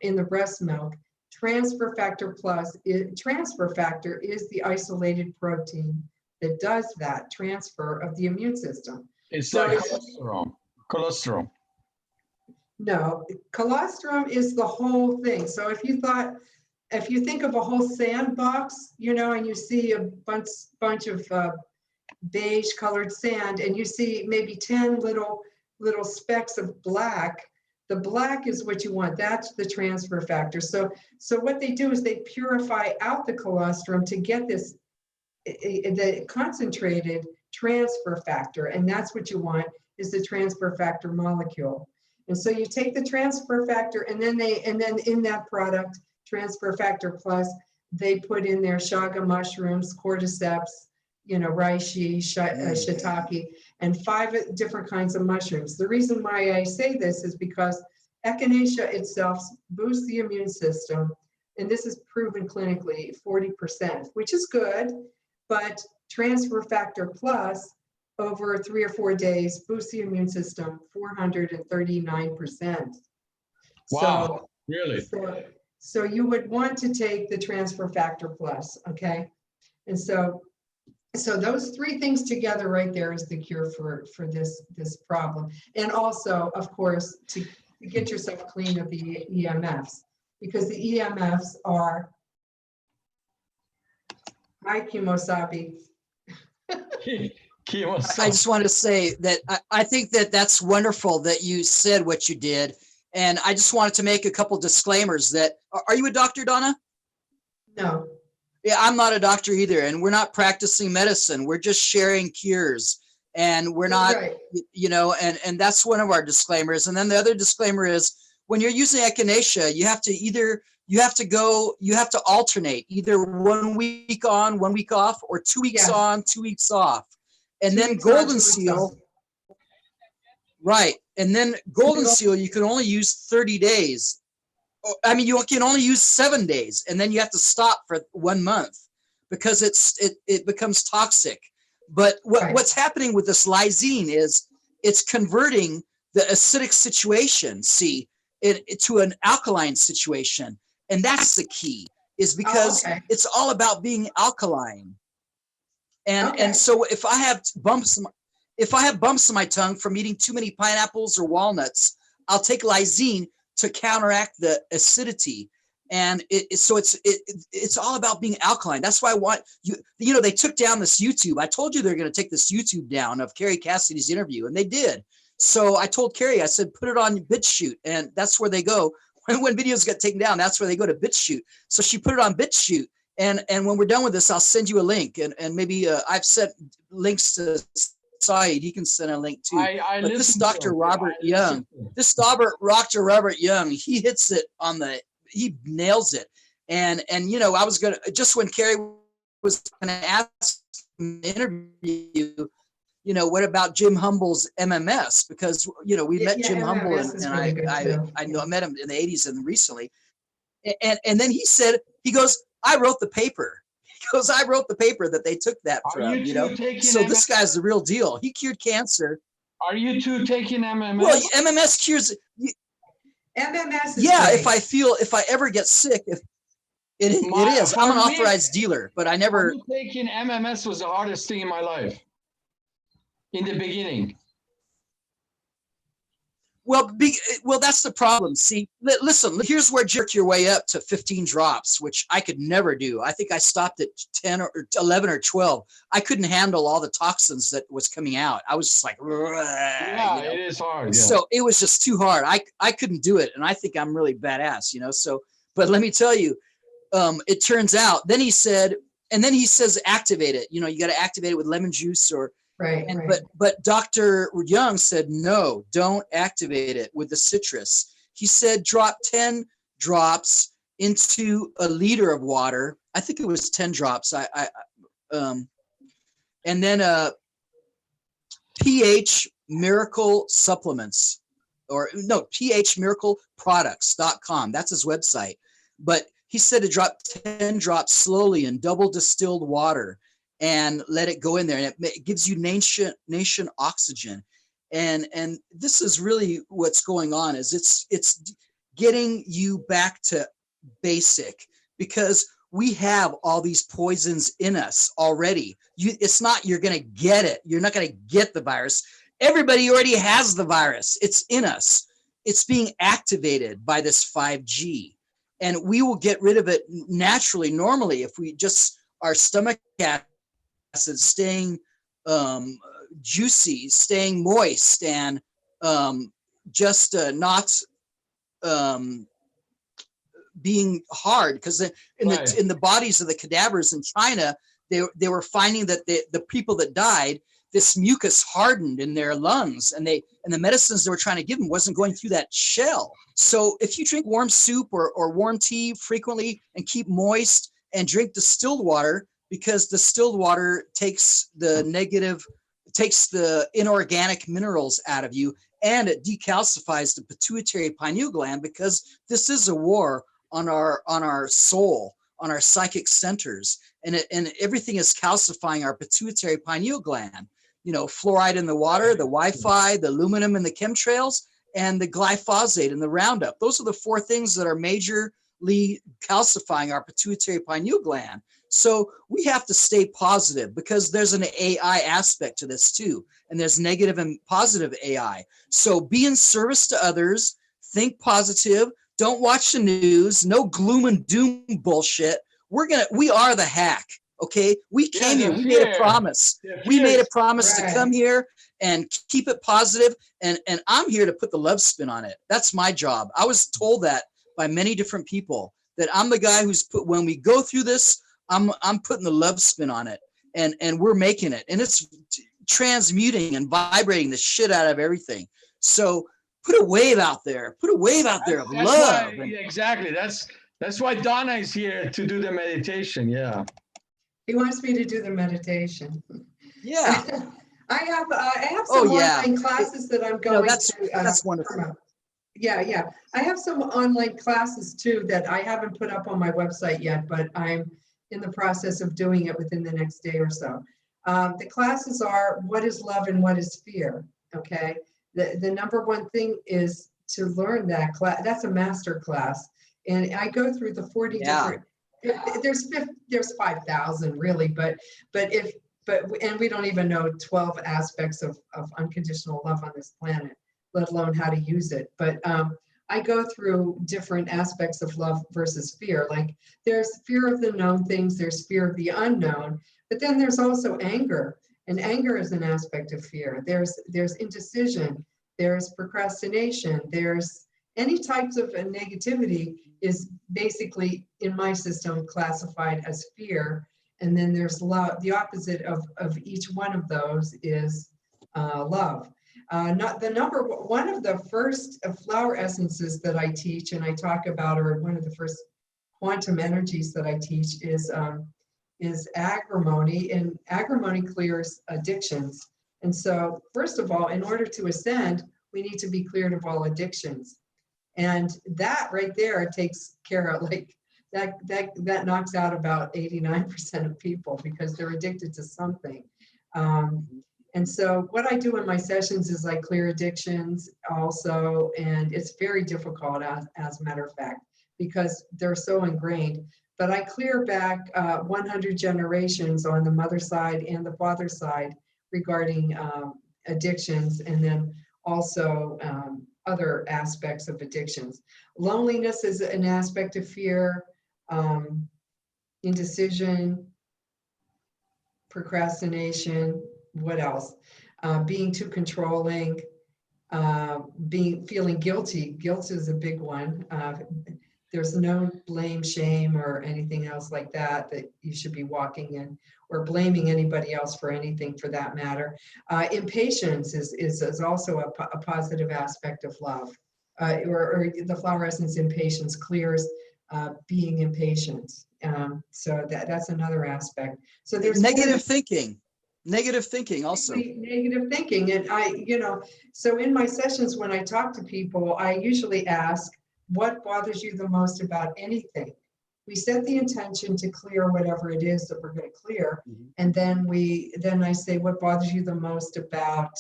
[SPEAKER 2] in the breast milk. Transfer Factor is the isolated protein that does that transfer of the immune system.
[SPEAKER 1] It's like colostrum.
[SPEAKER 2] No, colostrum is the whole thing. So if you think of a whole sandbox, you know, and you see a bunch of beige colored sand, and you see maybe 10 little specks of black, the black is what you want. That's the transfer factor. So what they do is they purify out the colostrum to get this the concentrated transfer factor, and that's what you want, is the transfer factor molecule. And so you take the transfer factor, and then in that product, Transfer Factor Plus, they put in their chaga mushrooms, cordyceps, you know, reishi, shiitake, and 5 different kinds of mushrooms. The reason why I say this is because Echinacea itself boosts the immune system, and this is proven clinically 40%, which is good, but Transfer Factor Plus over 3 or 4 days boosts the immune system 439%.
[SPEAKER 1] Wow, really?
[SPEAKER 2] So you would want to take the Transfer Factor Plus, okay? And so those 3 things together right there is the cure for this problem. And also, of course, to get yourself clean of the EMFs, because the EMFs are, hi, Kimosabi.
[SPEAKER 3] I just want to say that I think that that's wonderful that you said what you did, And I just wanted to make a couple disclaimers that, are you a doctor, Donna?
[SPEAKER 2] No.
[SPEAKER 3] Yeah, I'm not a doctor either. And we're not practicing medicine. We're just sharing cures. And we're not,
[SPEAKER 2] Right.
[SPEAKER 3] you know, and that's one of our disclaimers. And then the other disclaimer is when you're using echinacea, you have to alternate either 1 week on, 1 week off, or 2 weeks
[SPEAKER 2] Yes.
[SPEAKER 3] on, 2 weeks off. And
[SPEAKER 2] 2
[SPEAKER 3] then
[SPEAKER 2] weeks on,
[SPEAKER 3] golden
[SPEAKER 2] 2 weeks
[SPEAKER 3] seal,
[SPEAKER 2] off.
[SPEAKER 3] right. And then golden seal, you can only use 30 days. I mean, you can only use 7 days, and then you have to stop for 1 month because it becomes toxic. But what's happening with this lysine is it's converting the acidic situation, to an alkaline situation. And that's the key, is because it's all about being alkaline. And so if I have bumps in my tongue from eating too many pineapples or walnuts, I'll take lysine to counteract the acidity. And so it's all about being alkaline. That's why I want you know, they took down this YouTube. I told you they're going to take this YouTube down of Carrie Cassidy's interview, and they did. So I told Carrie, I said, put it on BitChute, and that's where they go. When videos get taken down, that's where they go, to BitChute. So she put it on BitChute. And when we're done with this, I'll send you a link. And maybe I've sent links to Saeed. He can send a link too. But this Dr. Robert Young, Dr. Robert Young, he hits it he nails it. And you know, I was going to, just when Carrie was going to ask in the interview, you know, what about Jim Humble's MMS? Because, you know, we met Jim Humble, and I met him in the 80s and recently. And then he goes, I wrote the paper. He goes, I wrote the paper that they took that from, you know. So this guy's the real deal. He cured cancer.
[SPEAKER 1] Are you two taking MMS?
[SPEAKER 3] Well, MMS cures.
[SPEAKER 2] MMS is
[SPEAKER 3] yeah,
[SPEAKER 2] great.
[SPEAKER 3] if I ever get sick, it is. I'm an authorized dealer, but I never.
[SPEAKER 1] Taking MMS was the hardest thing in my life. In the beginning.
[SPEAKER 3] Well, that's the problem. See, listen, here's where jerk your way up to 15 drops, which I could never do. I think I stopped at 10 or 11 or 12. I couldn't handle all the toxins that was coming out. I was just like,
[SPEAKER 1] yeah, you know? It is hard. Yeah.
[SPEAKER 3] So it was just too hard. I couldn't do it. And I think I'm really badass, you know? So, but let me tell you, it turns out, then he says, activate it. You know, you got to activate it with lemon juice or,
[SPEAKER 2] right.
[SPEAKER 3] But Dr. Young said, no, don't activate it with the citrus. He said, drop 10 drops into a liter of water. I think it was 10 drops. And then pH Miracle Supplements, or no, phmiracleproducts.com. That's his website. But he said to drop 10 drops slowly in double distilled water and let it go in there, and it gives you nation oxygen. And this is really what's going on, is it's getting you back to basic, because we have all these poisons in us already. It's not you're going to get it. You're not going to get the virus. Everybody already has the virus. It's in us. It's being activated by this 5G, and we will get rid of it naturally, normally, if we just, our stomach acid staying juicy, staying moist, and just not being hard, because in the bodies of the cadavers in China, they were finding that the people that died, this mucus hardened in their lungs, and the medicines they were trying to give them wasn't going through that shell. So if you drink warm soup or warm tea frequently and keep moist and drink distilled water, because distilled water takes the inorganic minerals out of you, and it decalcifies the pituitary pineal gland, because this is a war on our soul, on our psychic centers, and everything is calcifying our pituitary pineal gland. You know, fluoride in the water, the Wi-Fi, the aluminum in the chemtrails, and the glyphosate in the Roundup. Those are the 4 things that are majorly calcifying our pituitary pineal gland. So we have to stay positive, because there's an AI aspect to this too. And there's negative and positive AI. So be in service to others, think positive, don't watch the news, no gloom and doom bullshit. We are the hack. Okay, we came
[SPEAKER 1] the
[SPEAKER 3] here, we made a
[SPEAKER 1] fear.
[SPEAKER 3] promise.
[SPEAKER 1] The
[SPEAKER 3] We
[SPEAKER 1] fear
[SPEAKER 3] made a
[SPEAKER 1] is-
[SPEAKER 3] promise to
[SPEAKER 2] Right.
[SPEAKER 3] come here and keep it positive, and I'm here to put the love spin on it. That's my job. I was told that by many different people, that I'm the guy who's put, when we go through this, I'm putting the love spin on it, and we're making it, and it's transmuting and vibrating the shit out of everything. So put a wave out there. Put a wave out there of
[SPEAKER 1] That's
[SPEAKER 3] love.
[SPEAKER 1] why, exactly. That's why Donna is here to do the meditation. Yeah.
[SPEAKER 2] He wants me to do the meditation.
[SPEAKER 3] Yeah.
[SPEAKER 2] I have
[SPEAKER 3] Oh,
[SPEAKER 2] some
[SPEAKER 3] yeah.
[SPEAKER 2] online classes that I'm
[SPEAKER 3] No,
[SPEAKER 2] going
[SPEAKER 3] that's
[SPEAKER 2] to.
[SPEAKER 3] that's wonderful.
[SPEAKER 2] promote. Yeah. I have some online classes too that I haven't put up on my website yet, but I'm in the process of doing it within the next day or so. The classes are what is love and what is fear. Okay. The number one thing is to learn that class. That's a master class. And I go through the 40 different, there's 5,000 really, but and we don't even know 12 aspects of unconditional love on this planet, let alone how to use it. But I go through different aspects of love versus fear. Like there's fear of the known things, there's fear of the unknown, but then there's also anger. And anger is an aspect of fear. There's indecision, there's procrastination, there's any types of negativity is basically in my system classified as fear. And then there's love. The opposite of each one of those is love. Not the number one of the first flower essences that I teach and I talk about, or one of the first quantum energies that I teach is agrimony, and agrimony clears addictions. And so, first of all, in order to ascend, we need to be cleared of all addictions. And that right there takes care of like that knocks out about 89% of people because they're addicted to something. And so what I do in my sessions is I clear addictions also, and it's very difficult as a matter of fact, because they're so ingrained. But I clear back 100 generations on the mother side and the father side regarding addictions, and then also other aspects of addictions. Loneliness is an aspect of fear, indecision, procrastination, what else? Being too controlling, feeling guilty. Guilt is a big one. There's no blame, shame, or anything else like that you should be walking in, or blaming anybody else for anything for that matter. Impatience is also a positive aspect of love, or the flower essence impatience clears being impatient. So that's another aspect. So there's
[SPEAKER 3] negative thinking also.
[SPEAKER 2] Negative thinking. And so in my sessions, when I talk to people, I usually ask, what bothers you the most about anything? We set the intention to clear whatever it is that we're going to clear. Mm-hmm. And then I say, what bothers you the most about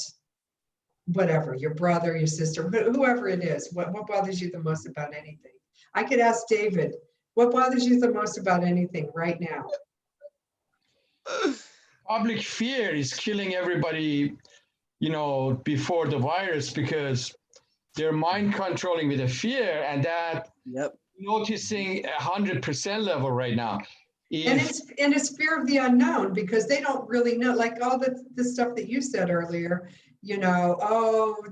[SPEAKER 2] whatever, your brother, your sister, whoever it is, what bothers you the most about anything? I could ask David, what bothers you the most about anything right now?
[SPEAKER 1] Public fear is killing everybody, before the virus, because they're mind controlling with the fear, and that noticing 100% level right now.
[SPEAKER 2] And it's fear of the unknown, because they don't really know, like all the stuff that you said earlier,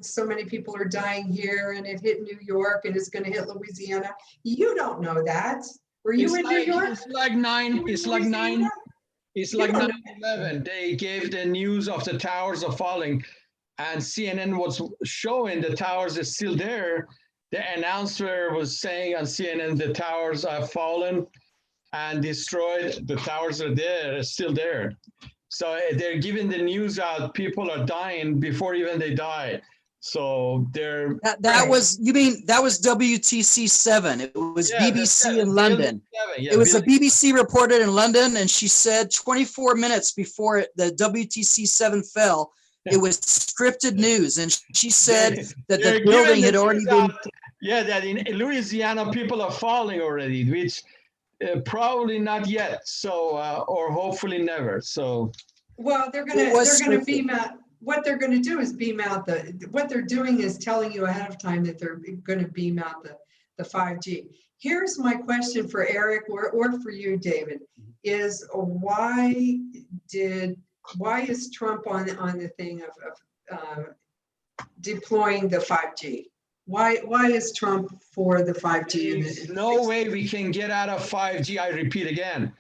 [SPEAKER 2] so many people are dying here, and it hit New York, and it's going to hit Louisiana. You don't know that. Were you in New York?
[SPEAKER 1] It's like 9/11. They gave the news of the towers are falling, and CNN was showing the towers are still there. The announcer was saying on CNN, the towers have fallen and destroyed. The towers are there, still there. So they're giving the news out. People are dying before even they die. So they're
[SPEAKER 3] that was WTC 7. It was BBC in London. It was a BBC reported in London, and she said 24 minutes before the WTC 7 fell, it was scripted news, and she said that the building had already been.
[SPEAKER 1] That in Louisiana people are falling already, which probably not yet. So or hopefully never. So.
[SPEAKER 2] Well, they're gonna beam out. What they're going to do is beam out what they're doing is telling you ahead of time that they're going to beam out the 5G. Here's my question for Eric or for you, David, is why is Trump on the thing of deploying the 5G? Why is Trump for the 5G?
[SPEAKER 1] There's no way we can get out of 5G. I repeat again,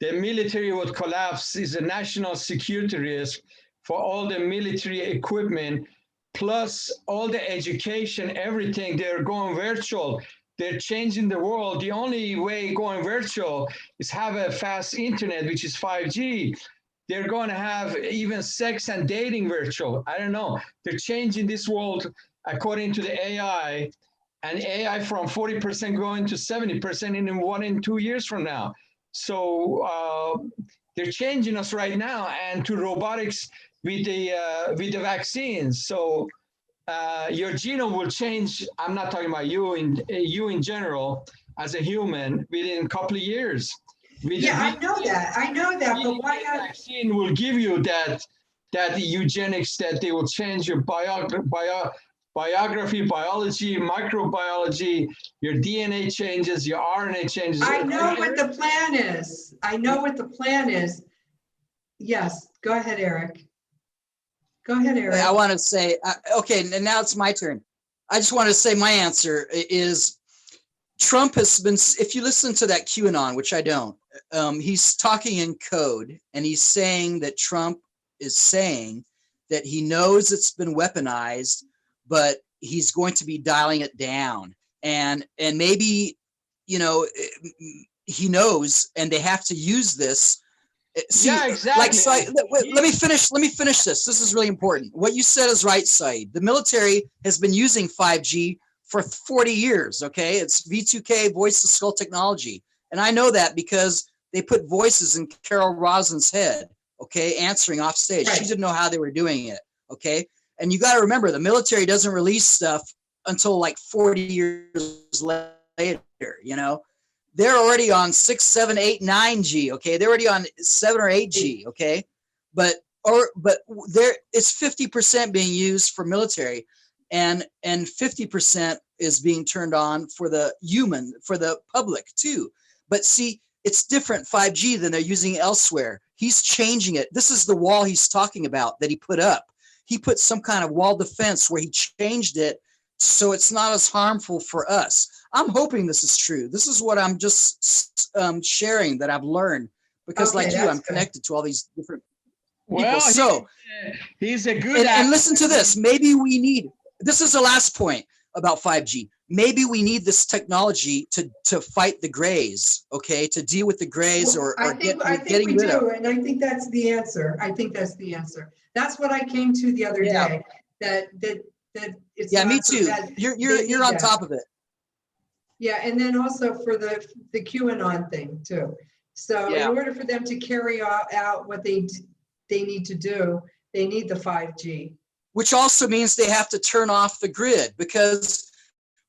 [SPEAKER 1] the military would collapse. Is a national security risk for all the military equipment, plus all the education, everything. They're going virtual. They're changing the world. The only way going virtual is have a fast internet, which is 5G. They're going to have even sex and dating virtual. I don't know. They're changing this world according to the AI, and AI from 40% going to 70% in 1 and 2 years from now. So they're changing us right now, and to robotics with the vaccines. So your genome will change. I'm not talking about you in general as a human within a couple of years.
[SPEAKER 2] I know that. But why not?
[SPEAKER 1] Vaccine will give you that eugenics, that they will change your biography, biology, microbiology, your DNA changes, your RNA changes.
[SPEAKER 2] I know what the plan is. I know what the plan is. Yes, go ahead, Eric. Go ahead, Eric.
[SPEAKER 3] I want to say, okay, and now it's my turn. I just want to say my answer is Trump has been, if you listen to that QAnon, which I don't, he's talking in code, and he's saying that Trump is saying that he knows it's been weaponized, but he's going to be dialing it down. And maybe, you know, he knows, and they have to use this. See,
[SPEAKER 1] yeah, exactly.
[SPEAKER 3] Like, so let me finish this. This is really important. What you said is right, Saeed. The military has been using 5G for 40 years, okay? It's V2K, voice to skull technology. And I know that because they put voices in Carol Rosin's head, okay, answering off stage. Right. She didn't know how they were doing it, okay? And you got to remember, the military doesn't release stuff until like 40 years later, you know? They're already on 6, 7, 8, 9G, okay? They're already on 7 or 8G, okay? But there, it's 50% being used for military, and 50% is being turned on for the public too. But see, it's different 5G than they're using elsewhere. He's changing it. This is the wall he's talking about that he put up. He put some kind of wall defense where he changed it so it's not as harmful for us. I'm hoping this is true. This is what I'm just sharing that I've learned, because like you, I'm connected to all these different people. So
[SPEAKER 1] he's a good
[SPEAKER 3] and listen to this. Maybe we need, this is the last point about 5G. Maybe we need this technology to fight the grays, okay? To deal with the grays, or
[SPEAKER 2] I think we do, and I think that's the answer. I think that's the answer. That's what I came to the other day. That it's
[SPEAKER 3] me too. You're on top of it.
[SPEAKER 2] Yeah, and then also for the QAnon thing too. So in order for them to carry out what they need to do, they need the 5G.
[SPEAKER 3] Which also means they have to turn off the grid, because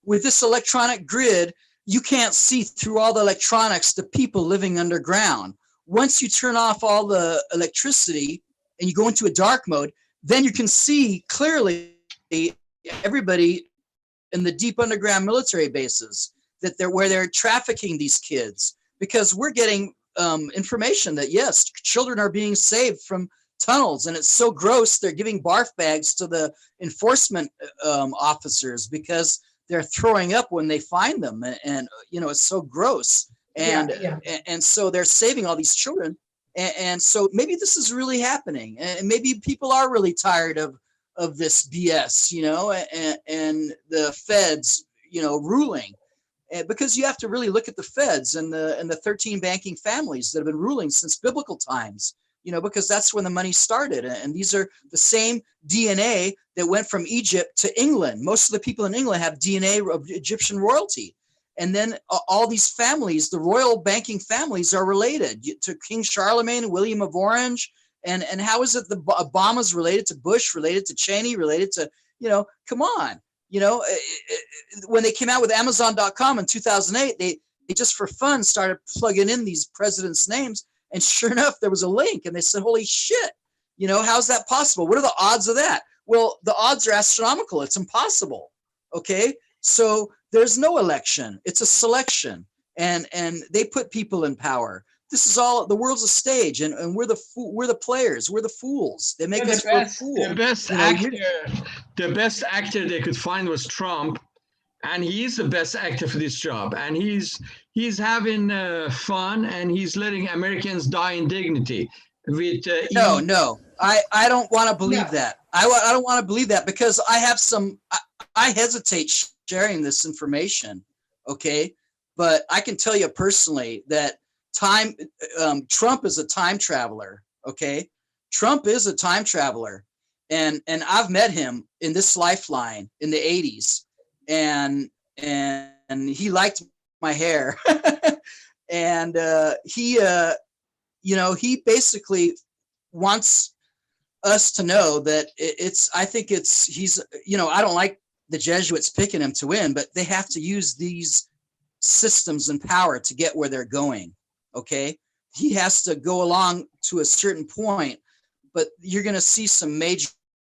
[SPEAKER 3] with this electronic grid, you can't see through all the electronics to people living underground. Once you turn off all the electricity and you go into a dark mode, then you can see clearly everybody in the deep underground military bases where they're trafficking these kids, because we're getting information that yes, children are being saved from tunnels, and it's so gross. They're giving barf bags to the enforcement officers because they're throwing up when they find them, and you know, it's so gross. And and so they're saving all these children, and so maybe this is really happening, and maybe people are really tired of this BS, you know, and the feds, you know, ruling. Because you have to really look at the feds and the 13 banking families that have been ruling since biblical times, you know, because that's when the money started. And these are the same DNA that went from Egypt to England. Most of the people in England have DNA of Egyptian royalty. And then all these families, the royal banking families, are related to King Charlemagne and William of Orange. And how is it the Obama's related to Bush, related to Cheney, related to, you know, come on. You know, when they came out with Amazon.com in 2008, they just for fun started plugging in these presidents' names. And sure enough, there was a link, and they said, holy shit, you know, how's that possible? What are the odds of that? Well, the odds are astronomical. It's impossible. Okay. So there's no election. It's a selection, and they put people in power. This is all, the world's a stage, and we're the players. We're the fools. They make us look fools.
[SPEAKER 1] The best the best actor they could find was Trump, and he's the best actor for this job. And he's having fun, and he's letting Americans die in dignity. With
[SPEAKER 3] no, I don't want to believe that. I don't want to believe that, because I have some. I hesitate sharing this information. Okay, but I can tell you personally that Trump is a time traveler. Okay, Trump is a time traveler, and I've met him in this lifeline in the 80s, and he liked my hair, and he he basically wants us to know that he's I don't like the Jesuits picking him to win, but they have to use these systems and power to get where they're going. Okay, he has to go along to a certain point, but you're going to see some major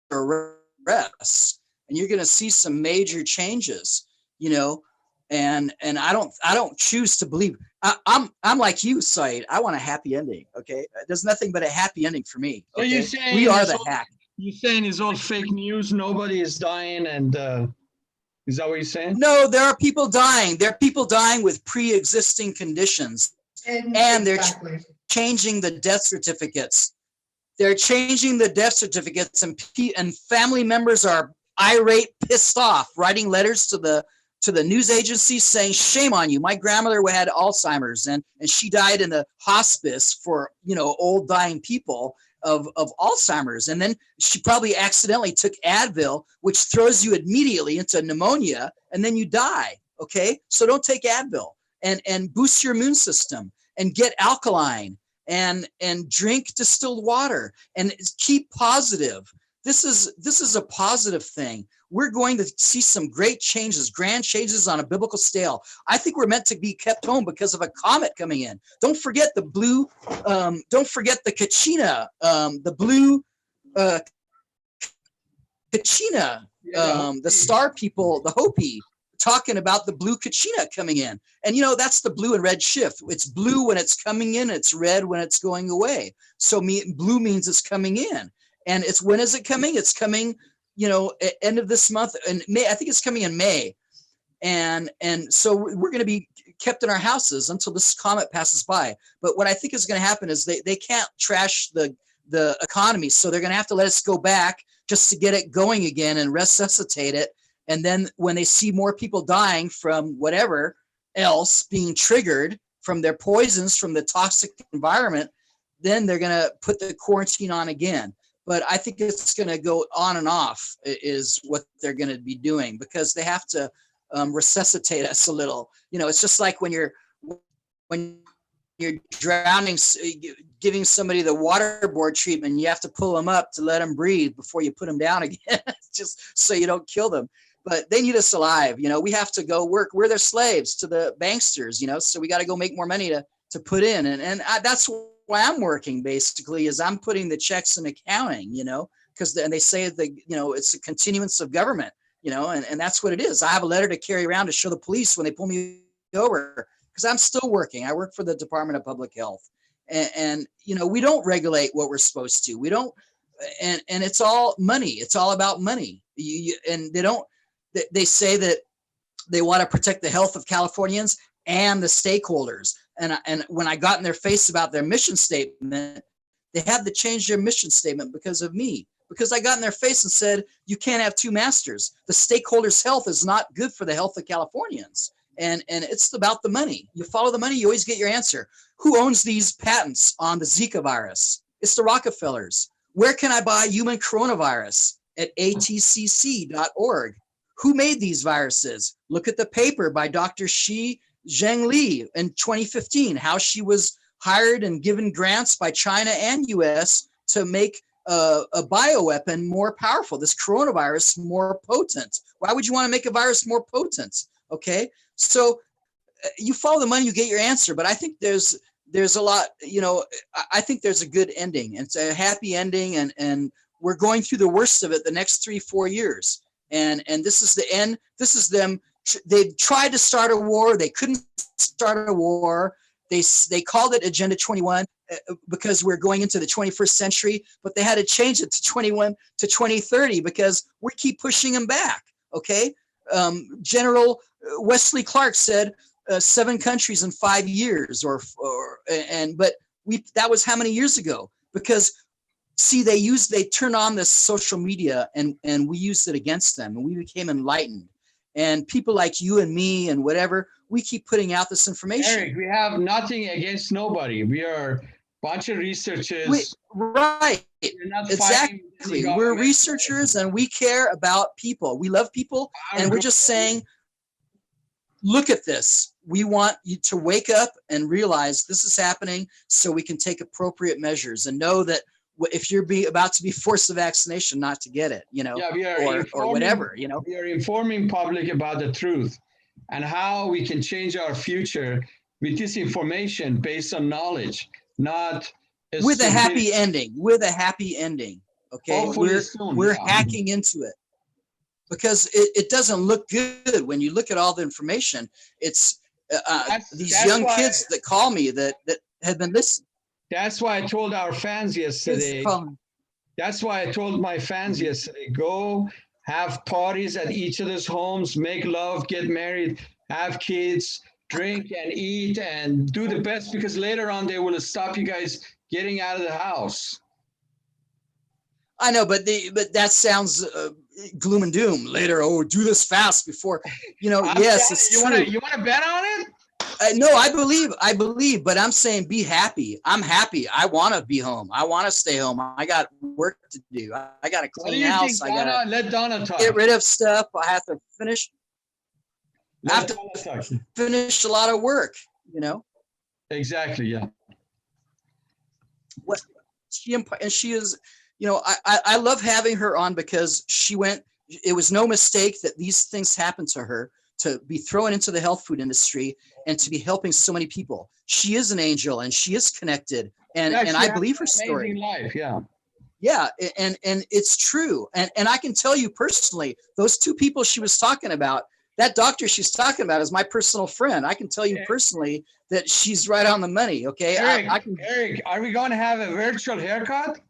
[SPEAKER 3] arrests, and you're going to see some major changes, and I don't choose to believe. I'm like you, Said. I want a happy ending. Okay, there's nothing but a happy ending for me. Okay?
[SPEAKER 1] So you're saying
[SPEAKER 3] we are the hack.
[SPEAKER 1] You're saying it's all fake news. Nobody is dying, and is that what you're saying?
[SPEAKER 3] No, there are people dying. There are people dying with pre-existing conditions. And they're changing the death certificates. They're changing the death certificates, and family members are irate, pissed off, writing letters to the news agencies saying, "Shame on you. My grandmother had Alzheimer's, and she died in the hospice for old dying people of Alzheimer's, and then she probably accidentally took Advil, which throws you immediately into pneumonia, and then you die." Okay, so don't take Advil. And boost your immune system, and get alkaline, and drink distilled water, and keep positive. This is a positive thing. We're going to see some great changes, grand changes on a biblical scale. I think we're meant to be kept home because of a comet coming in. Don't forget the blue. Don't forget the Kachina, the blue Kachina, the star people, the Hopi, talking about the blue Kachina coming in. And that's the blue and red shift. It's blue when it's coming in, it's red when it's going away. So blue means it's coming in. And when is it coming? It's coming, at end of this month, and May. I think it's coming in May. And so we're going to be kept in our houses until this comet passes by. But what I think is going to happen is they can't trash the economy. So they're going to have to let us go back just to get it going again and resuscitate it. And then when they see more people dying from whatever else being triggered from their poisons, from the toxic environment, then they're going to put the quarantine on again. But I think it's going to go on and off is what they're going to be doing, because they have to resuscitate us a little. It's just like when you're drowning, giving somebody the waterboard treatment, you have to pull them up to let them breathe before you put them down again, just so you don't kill them. But they need us alive. We have to go work. We're their slaves to the banksters, so we got to go make more money to put in. And that's why I'm working, basically, is I'm putting the checks in accounting, because they say that, it's a continuance of government, and that's what it is. I have a letter to carry around to show the police when they pull me over, because I'm still working. I work for the Department of Public Health. And we don't regulate what we're supposed to. We don't, and it's all money. It's all about money. And they say that they want to protect the health of Californians and the stakeholders. And when I got in their face about their mission statement, they had to change their mission statement because of me. Because I got in their face and said, you can't have two masters. The stakeholders' health is not good for the health of Californians. And it's about the money. You follow the money, you always get your answer. Who owns these patents on the Zika virus? It's the Rockefellers. Where can I buy human coronavirus? At atcc.org. Who made these viruses? Look at the paper by Dr. Shi Zhengli in 2015, how she was hired and given grants by China and US to make a bioweapon more powerful, this coronavirus more potent. Why would you want to make a virus more potent? Okay, so you follow the money, you get your answer. But I think there's a lot, I think there's a good ending. It's a happy ending, and we're going through the worst of it the next 3-4 years. And this is the end. This is them they tried to start a war. They couldn't start a war. They called it Agenda 21 because we're going into the 21st century, but they had to change it to 21 to 2030 because we keep pushing them back. Okay. General Wesley Clark said 7 countries in 5 years but that was how many years ago? Because see, they turned on this social media and we used it against them and we became enlightened. And people like you and me and whatever, we keep putting out this information.
[SPEAKER 1] Eric, we have nothing against nobody. We are a bunch of researchers.
[SPEAKER 3] Right. Exactly. We're researchers and we care about people. We love people. And we're just saying, look at this. We want you to wake up and realize this is happening so we can take appropriate measures and know that if you're about to be forced to vaccination, not to get it, or whatever,
[SPEAKER 1] We are informing public about the truth and how we can change our future with this information based on knowledge, not
[SPEAKER 3] with a happy ending. Okay,
[SPEAKER 1] hopefully
[SPEAKER 3] we're hacking into it because it doesn't look good when you look at all the information. It's these young kids that call me that have been listening.
[SPEAKER 1] That's why I told our fans yesterday. That's why I told my fans yesterday, go have parties at each other's homes, make love, get married, have kids, drink and eat and do the best because later on they will stop you guys getting out of the house.
[SPEAKER 3] I know, but that sounds gloom and doom. Later, do this fast before, yes, it's true.
[SPEAKER 1] You want to bet on it?
[SPEAKER 3] No, I believe, but I'm saying be happy. I'm happy. I want to be home. I want to stay home. I got work to do. I got to clean house. I got to
[SPEAKER 1] let Donna talk.
[SPEAKER 3] Get rid of stuff. I have to finish. Finish a lot of work,
[SPEAKER 1] Exactly. Yeah.
[SPEAKER 3] What she is, I love having her on because it was no mistake that these things happened to her, to be thrown into the health food industry and to be helping so many people. She is an angel and she is connected. And I believe her story.
[SPEAKER 1] Life, yeah.
[SPEAKER 3] Yeah. And it's true. And I can tell you personally, those 2 people she was talking about, that doctor she's talking about is my personal friend. I can tell you personally that she's right on the money. Okay.
[SPEAKER 1] Eric, are we going to have a virtual haircut?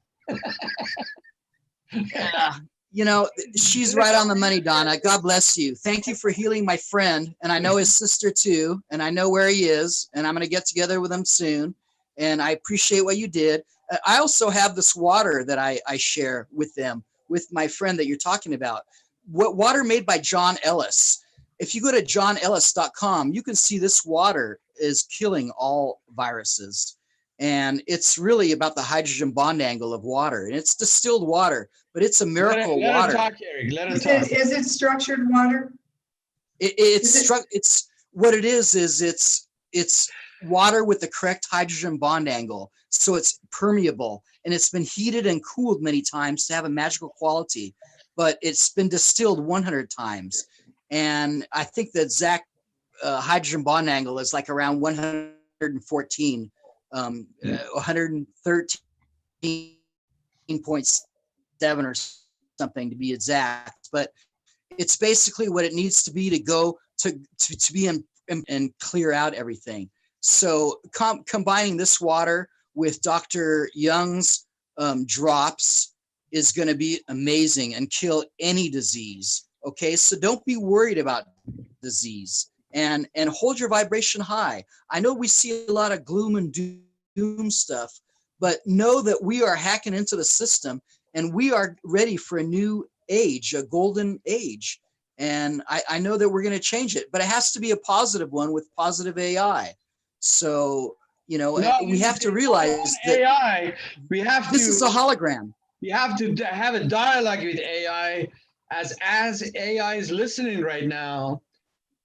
[SPEAKER 3] She's right on the money, Donna. God bless you. Thank you for healing my friend. And I know his sister too. And I know where he is. And I'm going to get together with him soon. And I appreciate what you did. I also have this water that I share with them, with my friend that you're talking about. Water made by John Ellis. If you go to johnellis.com, you can see this water is killing all viruses. And it's really about the hydrogen bond angle of water. And it's distilled water, but it's a miracle water.
[SPEAKER 1] Let her talk, Eric. Let her talk.
[SPEAKER 2] Is it structured water?
[SPEAKER 3] It's what it is it's water with the correct hydrogen bond angle. So it's permeable and it's been heated and cooled many times to have a magical quality, but it's been distilled 100 times. And I think the exact hydrogen bond angle is like around 114. 113.7 or something to be exact, but it's basically what it needs to be to go to be in and clear out everything. So combining this water with Dr. Young's drops is going to be amazing and kill any disease. Okay, so don't be worried about disease. And hold your vibration high. I know we see a lot of gloom and doom stuff, but know that we are hacking into the system and we are ready for a new age, a golden age. And I know that we're going to change it, but it has to be a positive one with positive AI. So, we have to realize that
[SPEAKER 1] AI,
[SPEAKER 3] this is a hologram.
[SPEAKER 1] We have to have a dialogue with AI as AI is listening right now.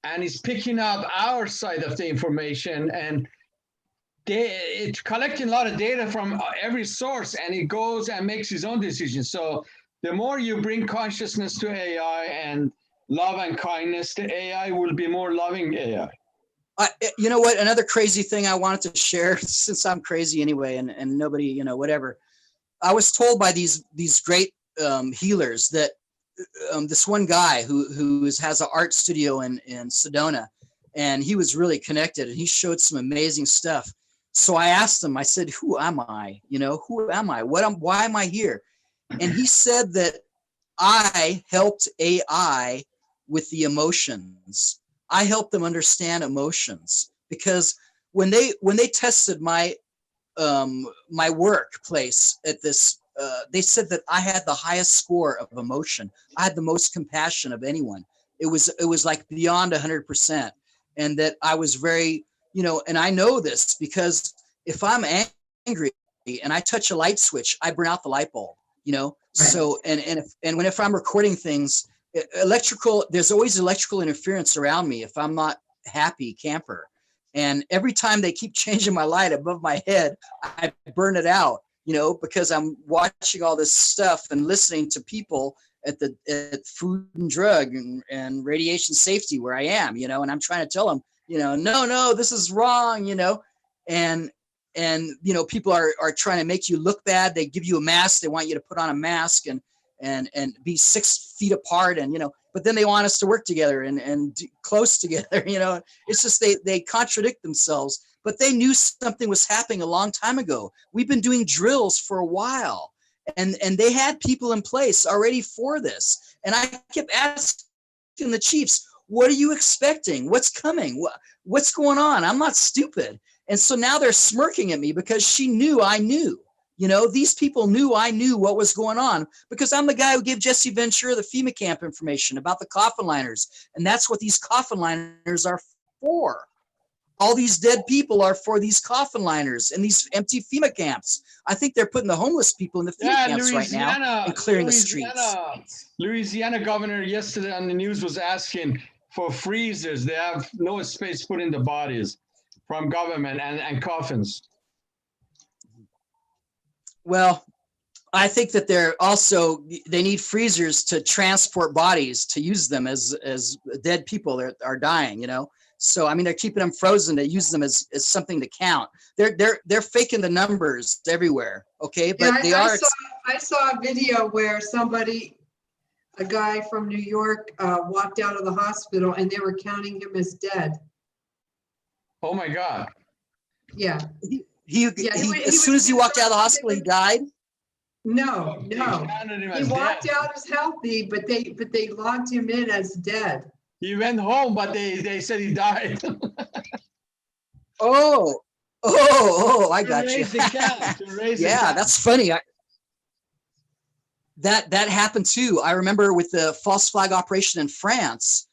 [SPEAKER 1] And it's picking up our side of the information and it's collecting a lot of data from every source and it goes and makes its own decisions. So the more you bring consciousness to AI and love and kindness to AI will be more loving AI.
[SPEAKER 3] You know what? Another crazy thing I wanted to share, since I'm crazy anyway, and nobody, whatever. I was told by these great healers that this one guy who has an art studio in Sedona, and he was really connected, and he showed some amazing stuff. So I asked him, I said, who am I? You know, who am I? Why am I here? And he said that I helped AI with the emotions. I helped them understand emotions, because when they tested my my workplace at this, they said that I had the highest score of emotion. I had the most compassion of anyone. It was like beyond 100%, and that I was very, you know, and I know this because if I'm angry and I touch a light switch, I burn out the light bulb, you know.
[SPEAKER 2] Right.
[SPEAKER 3] So if I'm recording things, there's always electrical interference around me if I'm not happy camper. And every time they keep changing my light above my head, I burn it out, you know, because I'm watching all this stuff and listening to people at Food and Drug and radiation safety where I am, you know, and I'm trying to tell them, you know, no, this is wrong, you know, and you know, people are trying to make you look bad. They give you a mask. They want you to put on a mask and be 6 feet apart, and, you know, but then they want us to work together and close together, you know. It's just they contradict themselves, but they knew something was happening a long time ago. We've been doing drills for a while, and they had people in place already for this. And I kept asking the chiefs, what are you expecting? What's coming? What's going on? I'm not stupid. And so now they're smirking at me because she knew I knew. You know, these people knew I knew what was going on, because I'm the guy who gave Jesse Ventura the FEMA camp information about the coffin liners. And that's what these coffin liners are for. All these dead people are for these coffin liners and these empty FEMA camps. I think they're putting the homeless people in the FEMA camps right now and clearing the streets.
[SPEAKER 1] Louisiana governor yesterday on the news was asking for freezers. They have no space put in the bodies from government and coffins.
[SPEAKER 3] Well, I think that they need freezers to transport bodies, to use them as dead people that are dying, you know. So I mean, they're keeping them frozen to use them as something to count. They're faking the numbers everywhere, okay? But
[SPEAKER 2] yeah, I saw a video where a guy from New York walked out of the hospital and they were counting him as dead.
[SPEAKER 1] Oh my God.
[SPEAKER 2] Yeah.
[SPEAKER 3] He as soon as he walked out of the hospital, he died?
[SPEAKER 2] No. He walked out as healthy, but they logged him in as dead.
[SPEAKER 1] He went home, but they said he died.
[SPEAKER 3] Oh, I got you. Yeah, that's funny. That happened too. I remember with the false flag operation in France,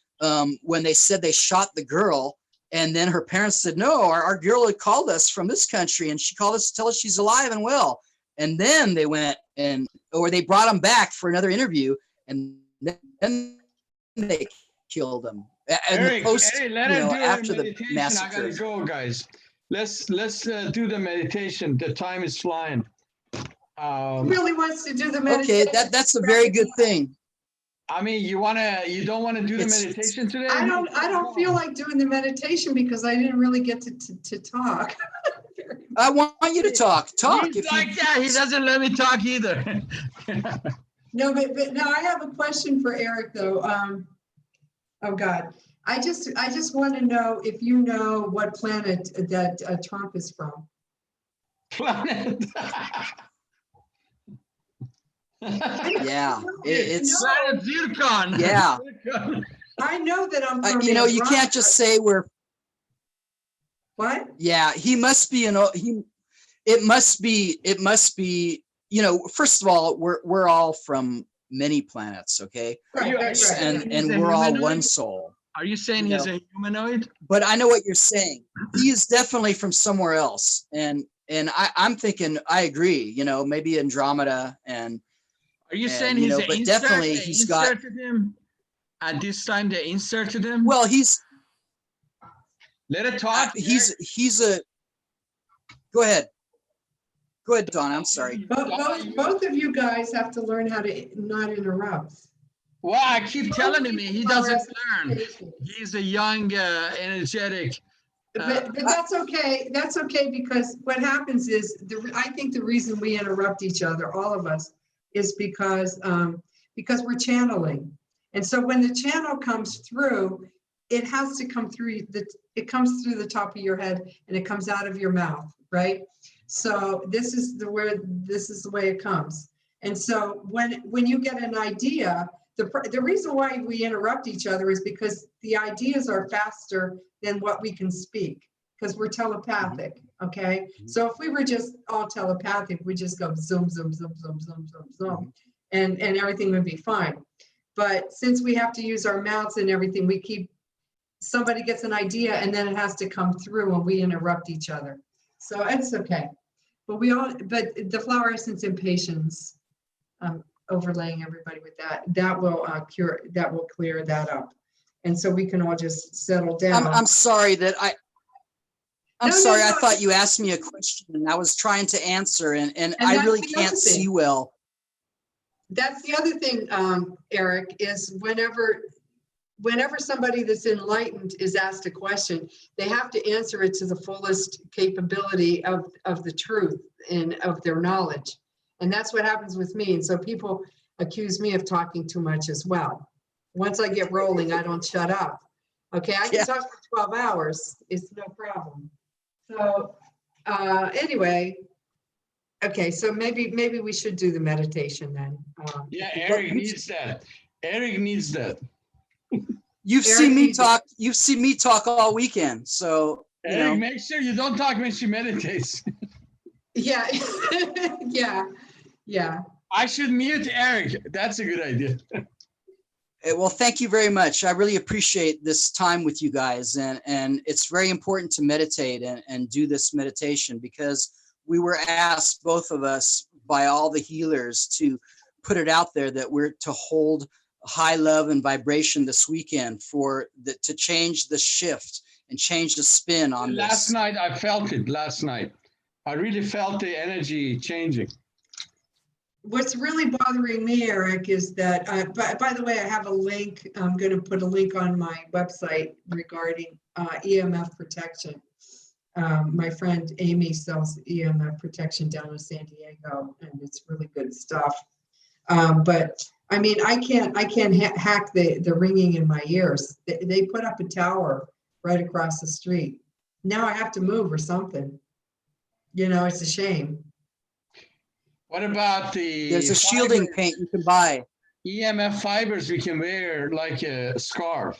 [SPEAKER 3] when they said they shot the girl, and then her parents said, no, our girl had called us from this country, and she called us to tell us she's alive and well. And then they went or they brought them back for another interview, and then they killed them. And
[SPEAKER 1] Eric,
[SPEAKER 3] after the massacre.
[SPEAKER 1] I gotta go, guys. Let's do the meditation. The time is flying.
[SPEAKER 2] Who really wants to do the meditation?
[SPEAKER 3] Okay, that's a very good thing.
[SPEAKER 1] I mean, you don't want to do the meditation today?
[SPEAKER 2] I don't feel like doing the meditation because I didn't really get to talk.
[SPEAKER 3] I want you to talk.
[SPEAKER 1] He's like that. He doesn't let me talk either.
[SPEAKER 2] No, but no, I have a question for Eric though. Oh God, I just want to know if you know what planet that Trump is from.
[SPEAKER 1] Planet.
[SPEAKER 3] Yeah, it's
[SPEAKER 1] Planet Zircon.
[SPEAKER 3] Yeah.
[SPEAKER 2] I know that I'm from
[SPEAKER 3] you know, you can't just say we're.
[SPEAKER 2] What?
[SPEAKER 3] Yeah, he must be it must be, you know, first of all, we're all from many planets, okay?
[SPEAKER 2] Right.
[SPEAKER 3] And we're all one soul.
[SPEAKER 1] Are you saying he's a humanoid?
[SPEAKER 3] But I know what you're saying. He is definitely from somewhere else. And I'm thinking, I agree, you know, maybe Andromeda and.
[SPEAKER 1] Are you saying he's an insert?
[SPEAKER 3] Definitely he's got
[SPEAKER 1] him at this time. They inserted him.
[SPEAKER 3] Well,
[SPEAKER 1] let it talk.
[SPEAKER 3] He's a. Go ahead, Donna. I'm sorry.
[SPEAKER 2] Both of you guys have to learn how to not interrupt.
[SPEAKER 1] Well, I keep telling him he doesn't learn. He's a young, energetic.
[SPEAKER 2] But that's okay. That's okay, because what happens is I think the reason we interrupt each other, all of us, is because because we're channeling. And so when the channel comes through, it has to come through it comes through the top of your head and it comes out of your mouth, right? So this is the way it comes. And so when you get an idea, the reason why we interrupt each other is because the ideas are faster than what we can speak, because we're telepathic, okay? So if we were just all telepathic, we just go zoom, zoom, zoom, zoom, zoom, zoom, zoom, and everything would be fine. But since we have to use our mouths and everything, somebody gets an idea and then it has to come through and we interrupt each other. So it's okay. But the flower essence and patience, overlaying everybody with that will clear that up. And so we can all just settle down.
[SPEAKER 3] I'm sorry that I'm
[SPEAKER 2] No,
[SPEAKER 3] sorry.
[SPEAKER 2] no,
[SPEAKER 3] I
[SPEAKER 2] no.
[SPEAKER 3] thought you asked me a question and I was trying to answer and I really can't see well.
[SPEAKER 2] That's the other thing, Eric, is whenever somebody that's enlightened is asked a question, they have to answer it to the fullest capability of the truth and of their knowledge. And that's what happens with me. And so people accuse me of talking too much as well. Once I get rolling, I don't shut up. Okay, I can talk for 12 hours. It's no problem. So anyway, okay, so maybe we should do the meditation then.
[SPEAKER 1] Yeah, Eric needs that. Eric needs that.
[SPEAKER 3] You've seen me talk. You've seen me talk all weekend. So
[SPEAKER 1] Eric, make sure you don't talk when she meditates.
[SPEAKER 2] Yeah, yeah.
[SPEAKER 1] I should mute Eric. That's a good idea.
[SPEAKER 3] Well, thank you very much. I really appreciate this time with you guys. And it's very important to meditate and do this meditation because we were asked, both of us, by all the healers to put it out there that we're to hold high love and vibration this weekend to change the shift and change the spin on this.
[SPEAKER 1] Last night, I felt it last night. I really felt the energy changing.
[SPEAKER 2] What's really bothering me, Eric, is that, by the way, I have a link. I'm going to put a link on my website regarding EMF protection. My friend Amy sells EMF protection down in San Diego, and it's really good stuff. But I mean, I can't hack the ringing in my ears. They put up a tower right across the street. Now I have to move or something. It's a shame.
[SPEAKER 1] What about
[SPEAKER 3] there's a shielding paint you can buy.
[SPEAKER 1] EMF fibers we can wear like a scarf.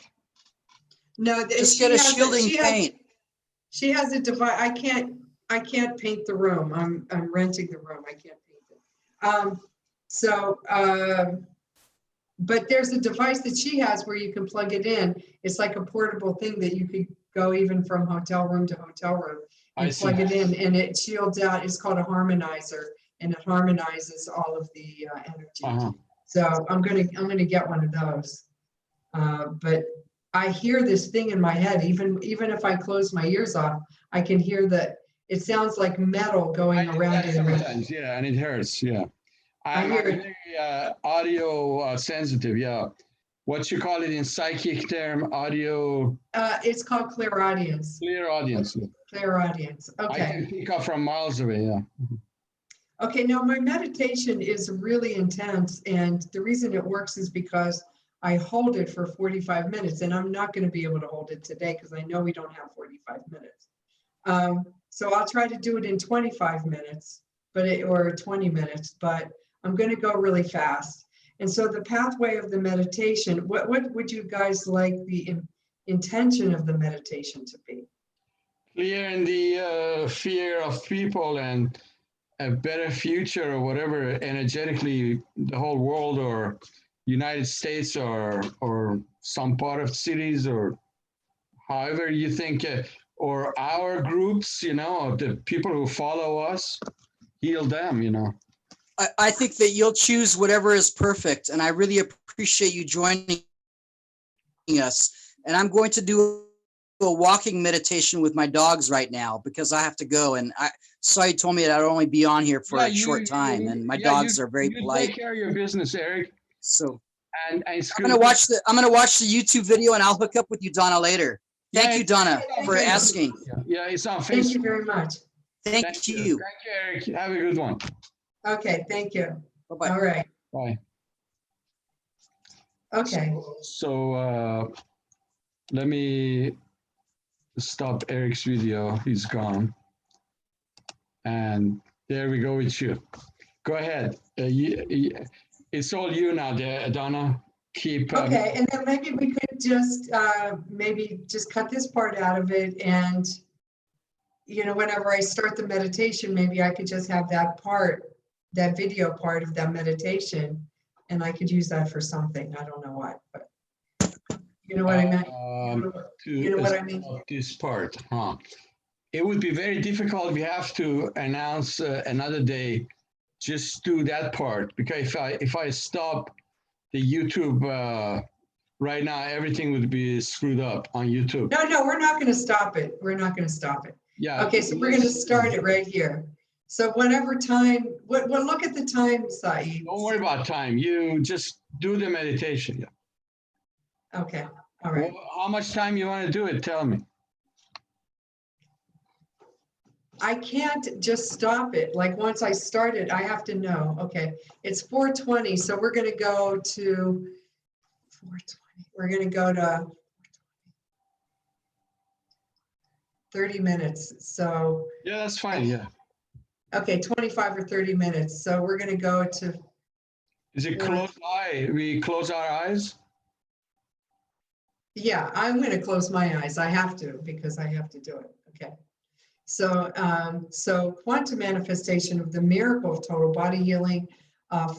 [SPEAKER 2] No,
[SPEAKER 3] just get a shielding paint.
[SPEAKER 2] She has a device. I can't paint the room. I'm renting the room. I can't paint it. But there's a device that she has where you can plug it in. It's like a portable thing that you could go even from hotel room to hotel room and plug it in, and it shields out. It's called a harmonizer, and it harmonizes all of the energy. So I'm gonna get one of those. But I hear this thing in my head. Even if I close my ears off, I can hear that. It sounds like metal going around in the
[SPEAKER 1] sometimes, yeah, and it hurts. Yeah, I'm very audio sensitive. Yeah, what you call it in psychic term, audio?
[SPEAKER 2] It's called clairaudience.
[SPEAKER 1] Clairaudience.
[SPEAKER 2] Clairaudience. Okay.
[SPEAKER 1] I can pick up from miles away. Yeah.
[SPEAKER 2] Okay. Now my meditation is really intense, and the reason it works is because I hold it for 45 minutes, and I'm not going to be able to hold it today because I know we don't have 45 minutes. So I'll try to do it in 25 minutes, or 20 minutes, but I'm going to go really fast. And so the pathway of the meditation, what would you guys like the intention of the meditation to be?
[SPEAKER 1] Clearing the fear of people and a better future or whatever, energetically, the whole world or United States or some part of cities or however you think, or our groups, the people who follow us, heal them,
[SPEAKER 3] I think that you'll choose whatever is perfect, and I really appreciate you joining us. And I'm going to do a walking meditation with my dogs right now because I have to go. And I saw you told me that I'd only be on here for a short time, and my dogs are very polite.
[SPEAKER 1] Take care of your business, Eric.
[SPEAKER 3] So
[SPEAKER 1] and
[SPEAKER 3] I'm gonna watch the YouTube video, and I'll hook up with you, Donna, later. Thank you, Donna, for asking.
[SPEAKER 1] Yeah, it's on Facebook.
[SPEAKER 2] Thank you very much.
[SPEAKER 3] Thank you.
[SPEAKER 1] Thank you, Eric. Have a good one.
[SPEAKER 2] Okay, thank you.
[SPEAKER 3] Bye-bye.
[SPEAKER 2] All right.
[SPEAKER 1] Bye.
[SPEAKER 2] Okay.
[SPEAKER 1] So let me stop Eric's video. He's gone. And there we go with you. Go ahead. It's all you now, Donna. Keep.
[SPEAKER 2] Okay, and then maybe we could just maybe just cut this part out of it, and whenever I start the meditation, maybe I could just have that part, that video part of that meditation, and I could use that for something. I don't know what, but you know what I meant. You know what I mean?
[SPEAKER 1] This part, huh? It would be very difficult if you have to announce another day. Just do that part, because if I stop the YouTube right now, everything would be screwed up on YouTube.
[SPEAKER 2] No, we're not going to stop it. We're not going to stop it.
[SPEAKER 1] Yeah.
[SPEAKER 2] Okay, so we're going to start it right here. So whenever time, look at the time, Saeed.
[SPEAKER 1] Don't worry about time. You just do the meditation. Yeah.
[SPEAKER 2] Okay, all right.
[SPEAKER 1] Well, how much time you want to do it? Tell me.
[SPEAKER 2] I can't just stop it. Like once I start it, I have to know. Okay, it's 4:20, so we're going to go to 4:20. We're going to go to 30 minutes. So
[SPEAKER 1] yeah, that's fine. Yeah.
[SPEAKER 2] Okay, 25 or 30 minutes. So we're going to go to.
[SPEAKER 1] Is it closed eye? We close our eyes?
[SPEAKER 2] Yeah, I'm going to close my eyes. I have to, because I have to do it. Okay. So quantum manifestation of the miracle of total body healing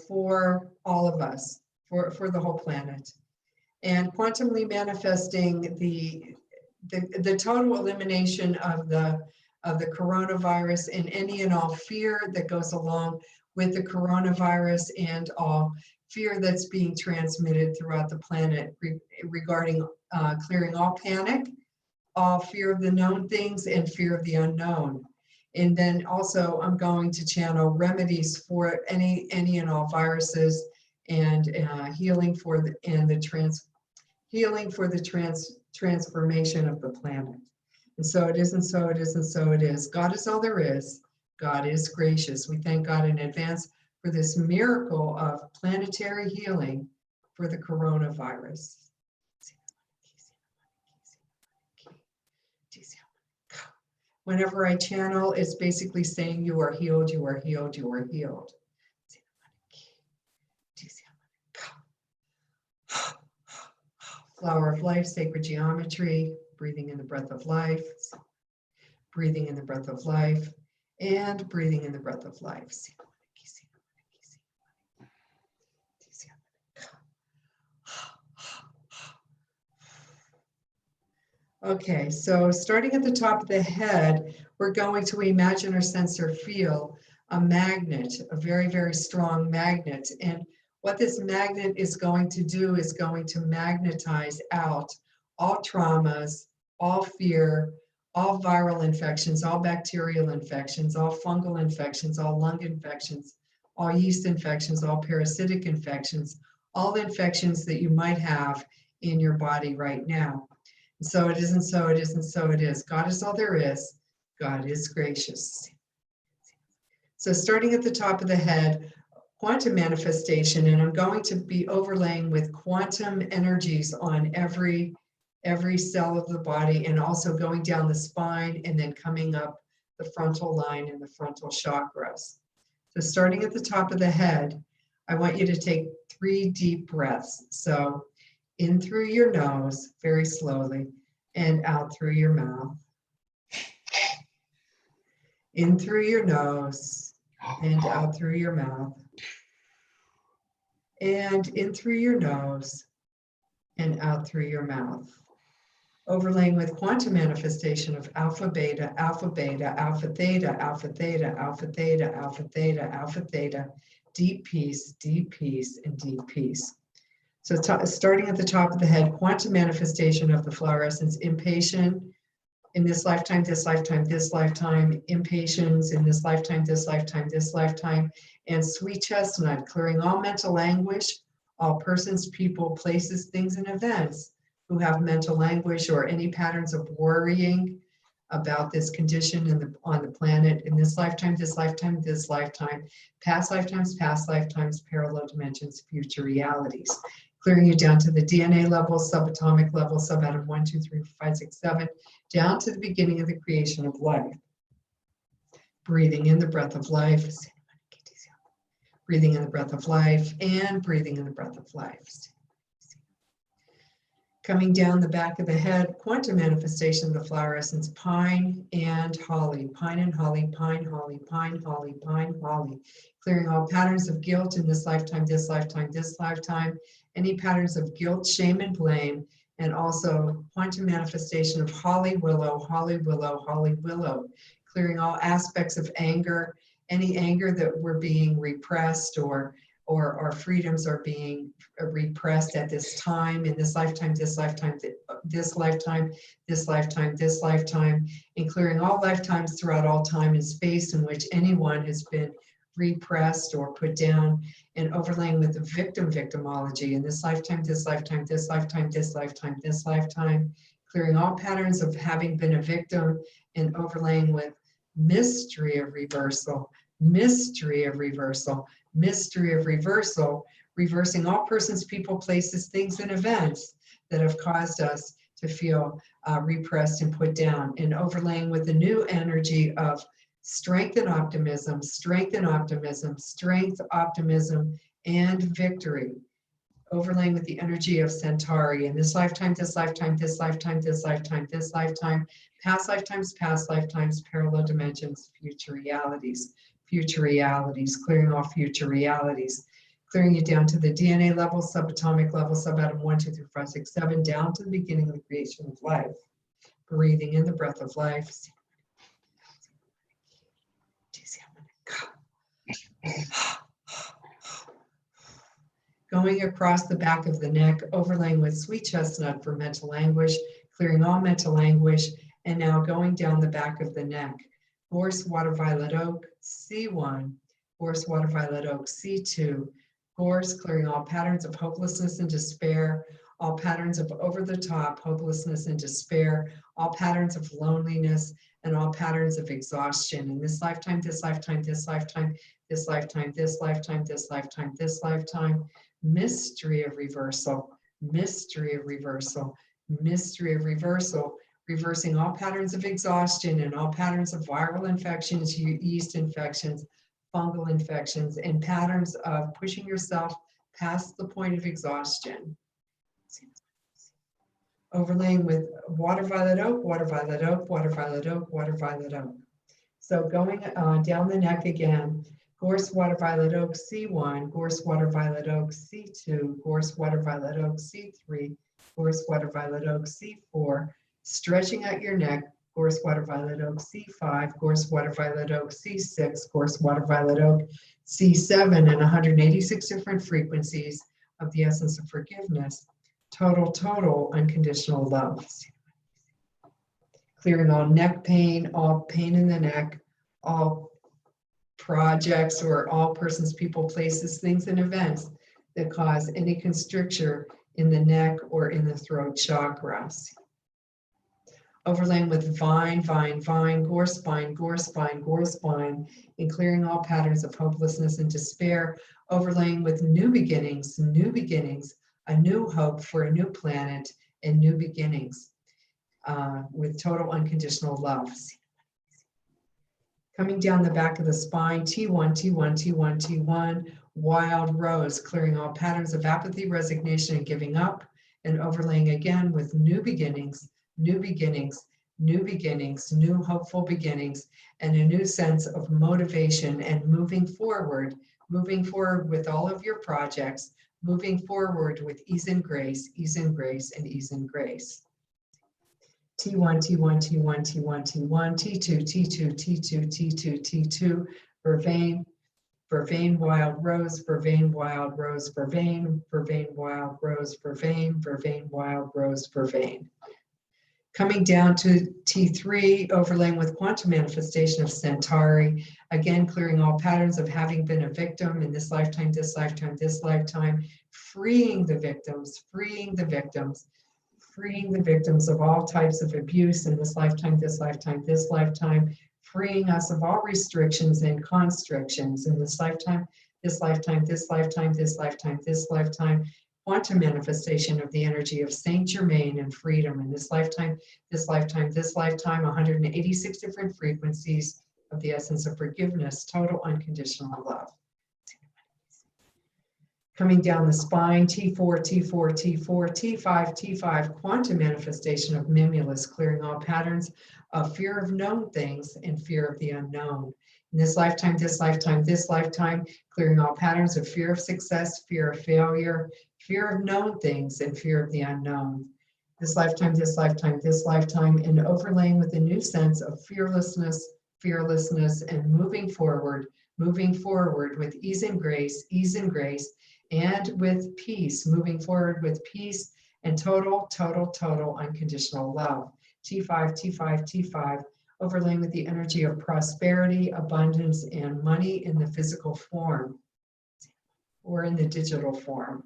[SPEAKER 2] for all of us, for the whole planet, and quantumly manifesting the total elimination of the coronavirus and any and all fear that goes along with the coronavirus, and all fear that's being transmitted throughout the planet regarding clearing all panic, all fear of the known things, and fear of the unknown. And then also I'm going to channel remedies for any and all viruses, and healing for the transformation of the planet. And so it is, and so it is, and so it is. God is all there is. God is gracious. We thank God in advance for this miracle of planetary healing for the coronavirus. Whenever I channel, it's basically saying you are healed, you are healed, you are healed. Flower of life, sacred geometry, breathing in the breath of life, breathing in the breath of life, and breathing in the breath of life. Okay, so starting at the top of the head, we're going to imagine or sense or feel a magnet, a very, very strong magnet. And what this magnet is going to do is going to magnetize out all traumas, all fear, all viral infections, all bacterial infections, all fungal infections, all lung infections, all yeast infections, all parasitic infections, all infections that you might have in your body right now. And so it is, and so it is, and so it is. God is all there is. God is gracious. So starting at the top of the head, quantum manifestation, and I'm going to be overlaying with quantum energies on every cell of the body, and also going down the spine and then coming up the frontal line and the frontal chakras. So starting at the top of the head, I want you to take 3 deep breaths. So in through your nose, very slowly, and out through your mouth. In through your nose, and out through your mouth. And in through your nose, and out through your mouth. Overlaying with quantum manifestation of alpha, beta, alpha, beta, alpha, theta, alpha, theta, alpha, theta, alpha, theta, alpha, theta, deep peace, and deep peace. So starting at the top of the head, quantum manifestation of the flower essence, impatient in this lifetime, this lifetime, this lifetime, impatience in this lifetime, this lifetime, this lifetime, and sweet chestnut, clearing all mental anguish, all persons, people, places, things, and events who have mental anguish or any patterns of worrying about this condition on the planet in this lifetime, this lifetime, this lifetime, past lifetimes, parallel dimensions, future realities. clearing you down to the DNA level, subatomic level, subatom 1, 2, 3, 4, 5, 6, 7, down to the beginning of the creation of life. Breathing in the breath of life, breathing in the breath of life, and breathing in the breath of life. Coming down the back of the head, quantum manifestation of the flower essence, pine and holly, pine and holly, pine, holly, pine, holly, pine, holly. Clearing all patterns of guilt in this lifetime, this lifetime, this lifetime, any patterns of guilt, shame, and blame, and also quantum manifestation of holly willow, holly willow, holly willow. Clearing all aspects of anger, any anger that we're being repressed or our freedoms are being repressed at this time, in this lifetime, this lifetime, this lifetime, this lifetime, this lifetime, and clearing all lifetimes throughout all time and space in which anyone has been repressed or put down, and overlaying with the victimology in this lifetime, this lifetime, this lifetime, this lifetime, this lifetime, clearing all patterns of having been a victim, and overlaying with mystery of reversal, mystery of reversal, mystery of reversal, reversing all persons, people, places, things, and events that have caused us to feel repressed and put down, and overlaying with the new energy of strength and optimism, strength and optimism, strength, optimism, and victory. Overlaying with the energy of Centauri in this lifetime, this lifetime, this lifetime, this lifetime, this lifetime, past lifetimes, parallel dimensions, future realities, clearing all future realities, clearing you down to the DNA level, subatomic level, subatom 1, 2, 3, 4, 5, 6, 7, down to the beginning of the creation of life. Breathing in the breath of life. Going across the back of the neck, overlaying with sweet chestnut for mental anguish, clearing all mental anguish, and now going down the back of the neck. Gorse water violet oak, C1, gorse water violet oak, C2, gorse clearing all patterns of hopelessness and despair, all patterns of over the top hopelessness and despair, all patterns of loneliness, and all patterns of exhaustion in this lifetime, this lifetime, this lifetime, this lifetime, this lifetime, this lifetime, this lifetime. Mystery of reversal, mystery of reversal, mystery of reversal, reversing all patterns of exhaustion and all patterns of viral infections, yeast infections, fungal infections, and patterns of pushing yourself past the point of exhaustion. Overlaying with water violet oak, water violet oak, water violet oak, water violet oak. So going down the neck again, gorse water violet oak, C1, gorse water violet oak, C2, gorse water violet oak, C3, gorse water violet oak, C4, stretching out your neck, gorse water violet oak, C5, gorse water violet oak, C6, gorse water violet oak, C7, and 186 different frequencies of the essence of forgiveness. Total unconditional love. Clearing all neck pain, all pain in the neck, all projects or all persons, people, places, things, and events that cause any constricture in the neck or in the throat chakras. Overlaying with vine, gorse vine, and clearing all patterns of hopelessness and despair. Overlaying with new beginnings, a new hope for a new planet and new beginnings with total unconditional love. Coming down the back of the spine, T1, wild rose, clearing all patterns of apathy, resignation, and giving up, and overlaying again with new beginnings, new hopeful beginnings, and a new sense of motivation and moving forward with all of your projects, moving forward with ease and grace, and ease and grace. T1, T2, vervain, wild rose, vervain, wild rose, vervain, wild rose, vervain, wild rose, vervain. Coming down to T3, overlaying with quantum manifestation of Centauri, again clearing all patterns of having been a victim in this lifetime, freeing the victims of all types of abuse in this lifetime, freeing us of all restrictions and constrictions in this lifetime, quantum manifestation of the energy of Saint Germain and freedom in this lifetime, this lifetime, this lifetime, 186 different frequencies of the essence of forgiveness, total unconditional love. Coming down the spine, T4, T4, T4, T5, T5, quantum manifestation of Mimulus, clearing all patterns of fear of known things and fear of the unknown. In this lifetime, this lifetime, this lifetime, clearing all patterns of fear of success, fear of failure, fear of known things, and fear of the unknown. This lifetime, this lifetime, this lifetime, and overlaying with a new sense of fearlessness, and moving forward with ease and grace, and with peace, moving forward with peace and total unconditional love. T5, T5, T5, overlaying with the energy of prosperity, abundance, and money in the physical form or in the digital form.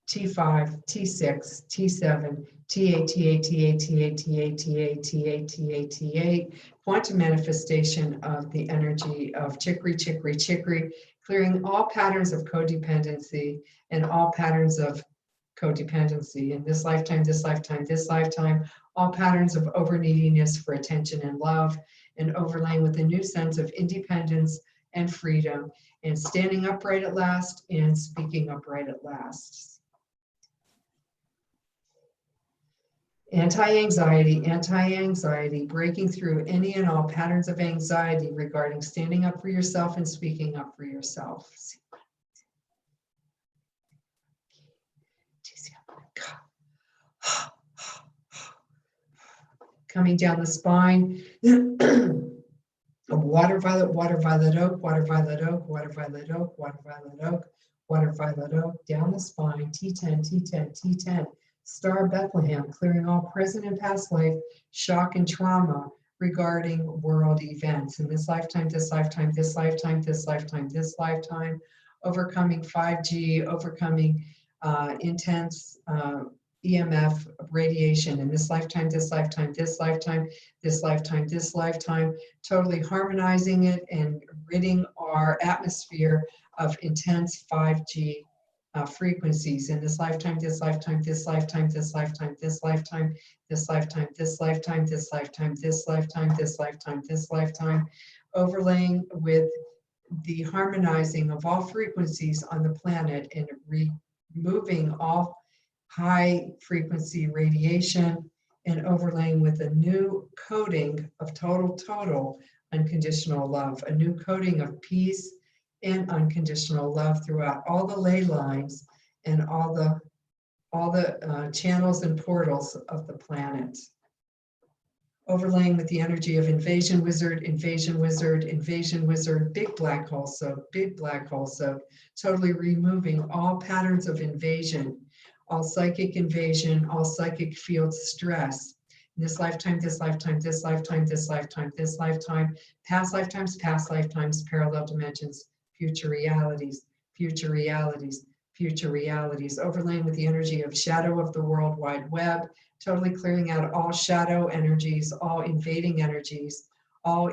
[SPEAKER 2] T5, T6, T7, T8, T8, T8, T8, T8, T8, T8, T8, T8, quantum manifestation of the energy of chicory, chicory, chicory, clearing all patterns of codependency and all patterns of codependency in this lifetime, this lifetime, this lifetime, all patterns of over-neediness for attention and love, and overlaying with a new sense of independence and freedom, and standing upright at last and speaking upright at last. Anti-anxiety, breaking through any and all patterns of anxiety regarding standing up for yourself and speaking up for yourself. Coming down the spine, water violet, water violet oak, water violet oak, water violet oak, water violet oak, water violet oak, down the spine, T10, T10, T10. Star Bethlehem, clearing all present and past life, shock and trauma regarding world events. In this lifetime, this lifetime, this lifetime, this lifetime, this lifetime, overcoming 5G, overcoming intense EMF radiation. In this lifetime, this lifetime, this lifetime, this lifetime, this lifetime, totally harmonizing it and ridding our atmosphere of intense 5G frequencies in this lifetime, this lifetime, this lifetime, this lifetime, this lifetime, this lifetime, this lifetime, this lifetime, this lifetime, this lifetime, this lifetime, overlaying with the harmonizing of all frequencies on the planet and removing all high frequency radiation and overlaying with a new coding of total unconditional love, a new coding of peace and unconditional love throughout all the ley lines and all the channels and portals of the planet. Overlaying with the energy of invasion wizard, invasion wizard, invasion wizard, big black hole soak, totally removing all patterns of invasion, all psychic invasion, all psychic field stress. In this lifetime, this lifetime, this lifetime, this lifetime, this lifetime, past lifetimes, parallel dimensions, future realities, future realities, future realities, overlaying with the energy of shadow of the World Wide Web, totally clearing out all shadow energies, all invading energies on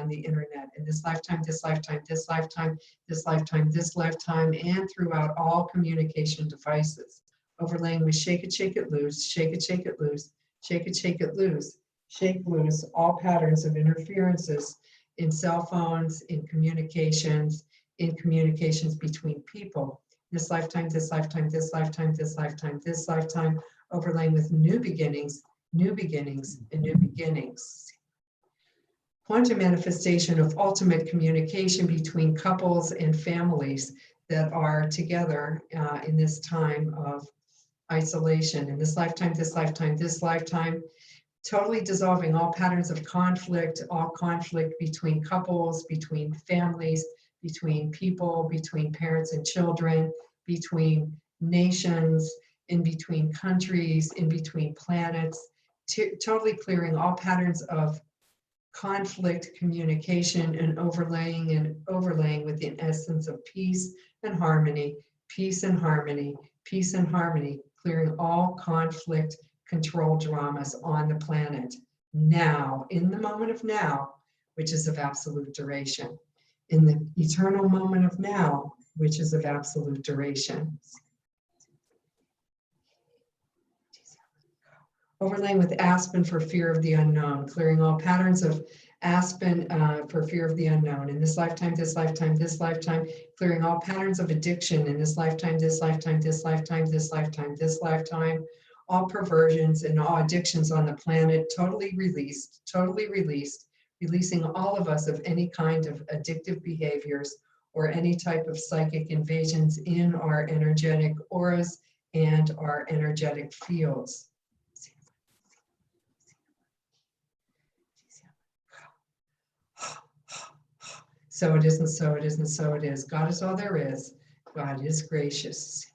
[SPEAKER 2] the internet. In this lifetime, this lifetime, this lifetime, this lifetime, this lifetime, and throughout all communication devices, overlaying with shake it loose, shake it loose, shake it loose, shake loose all patterns of interferences in cell phones, in communications between people. This lifetime, this lifetime, this lifetime, this lifetime, this lifetime, overlaying with new beginnings, and new beginnings. Quantum manifestation of ultimate communication between couples and families that are together in this time of isolation. In this lifetime, this lifetime, this lifetime, totally dissolving all patterns of conflict, all conflict between couples, between families, between people, between parents and children, between nations, in between countries, in between planets, totally clearing all patterns of conflict communication and overlaying with the essence of peace and harmony, peace and harmony, peace and harmony, clearing all conflict control dramas on the planet now, in the moment of now, which is of absolute duration. in the eternal moment of now, which is of absolute duration. Overlaying with aspen for fear of the unknown, clearing all patterns of aspen for fear of the unknown. In this lifetime, this lifetime, this lifetime, clearing all patterns of addiction in this lifetime, this lifetime, this lifetime, this lifetime, this lifetime, all perversions and all addictions on the planet, totally released, releasing all of us of any kind of addictive behaviors or any type of psychic invasions in our energetic auras and our energetic fields. So it isn't, so it isn't, so it is. God is all there is. God is gracious.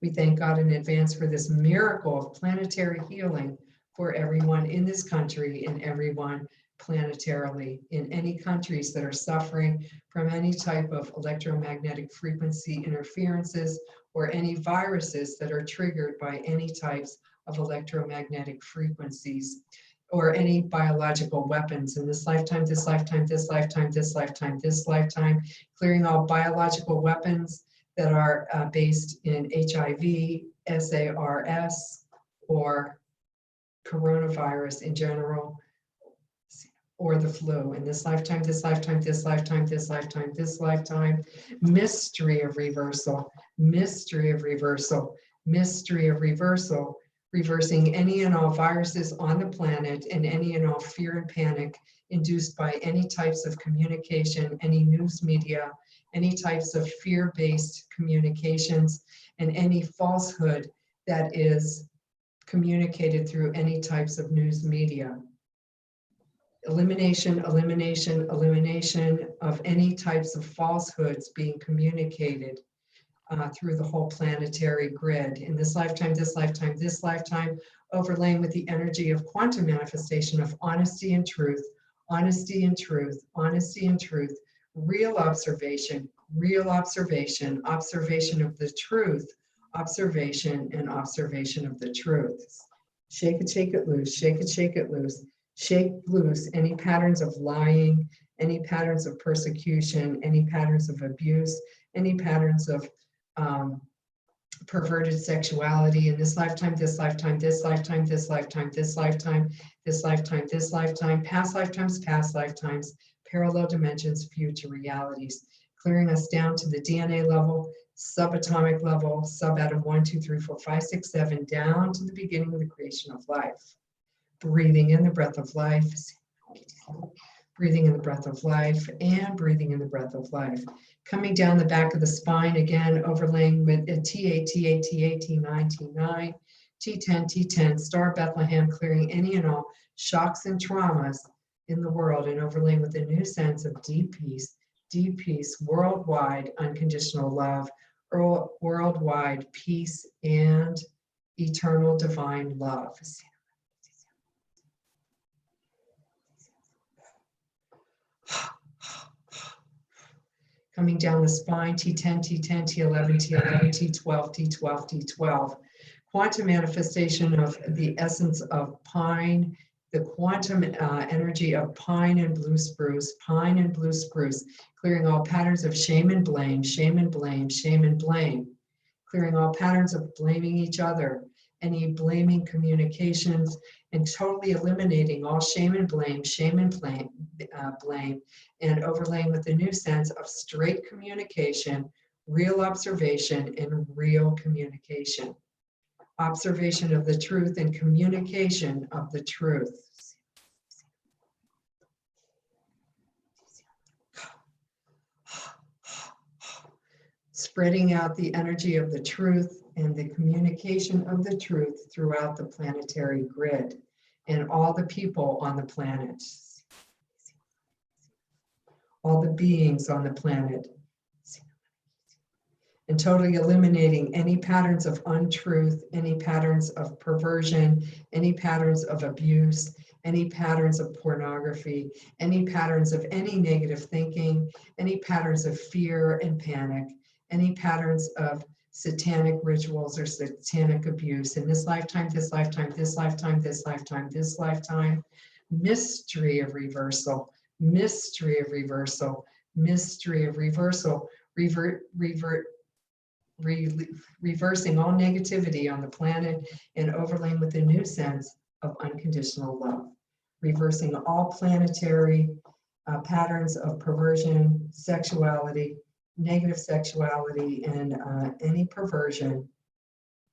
[SPEAKER 2] We thank God in advance for this miracle of planetary healing for everyone in this country and everyone planetarily in any countries that are suffering from any type of electromagnetic frequency interferences or any viruses that are triggered by any types of electromagnetic frequencies, or any biological weapons in this lifetime, this lifetime, this lifetime, this lifetime, this lifetime, clearing all biological weapons that are based in HIV, SARS, or coronavirus in general, or the flu in this lifetime, this lifetime, this lifetime, this lifetime, this lifetime. Mystery of reversal, mystery of reversal, mystery of reversal, reversing any and all viruses on the planet and any and all fear and panic induced by any types of communication, any news media, any types of fear-based communications, and any falsehood that is communicated through any types of news media. Elimination, elimination, elimination of any types of falsehoods being communicated through the whole planetary grid. In this lifetime, this lifetime, this lifetime, overlaying with the energy of quantum manifestation of honesty and truth, honesty and truth, honesty and truth, real observation, observation of the truth, observation and observation of the truth. Shake it loose, shake it loose. Shake loose any patterns of lying, any patterns of persecution, any patterns of abuse, any patterns of perverted sexuality in this lifetime, this lifetime, this lifetime, this lifetime, this lifetime, this lifetime, this lifetime, past lifetimes, parallel dimensions, future realities, clearing us down to the DNA level, subatomic level, subatom 1, 2, 3, 4, 5, 6, 7, down to the beginning of the creation of life. Breathing in the breath of life, breathing in the breath of life, and breathing in the breath of life. Coming down the back of the spine, again, overlaying with a T8, T8, T8, T9, T9, T10, T10, Star Bethlehem, clearing any and all shocks and traumas in the world, and overlaying with a new sense of deep peace, worldwide unconditional love, worldwide peace, and eternal divine love. Coming down the spine, T10, T10, T11, T11, T12, T12, T12. Quantum manifestation of the essence of pine, the quantum energy of pine and blue spruce, clearing all patterns of shame and blame, shame and blame, shame and blame, clearing all patterns of blaming each other, any blaming communications, and totally eliminating all shame and blame, and overlaying with a new sense of straight communication, real observation, and real communication. Observation of the truth and communication of the truth. Spreading out the energy of the truth and the communication of the truth throughout the planetary grid and all the people on the planet, all the beings on the planet, and totally eliminating any patterns of untruth, any patterns of perversion, any patterns of abuse, any patterns of pornography, any patterns of any negative thinking, any patterns of fear and panic, any patterns of satanic rituals or satanic abuse in this lifetime, this lifetime, this lifetime, this lifetime, this lifetime. Mystery of reversal, mystery of reversal, mystery of reversal, reversing all negativity on the planet and overlaying with a new sense of unconditional love, reversing all planetary patterns of perversion, sexuality, negative sexuality, and any perversion,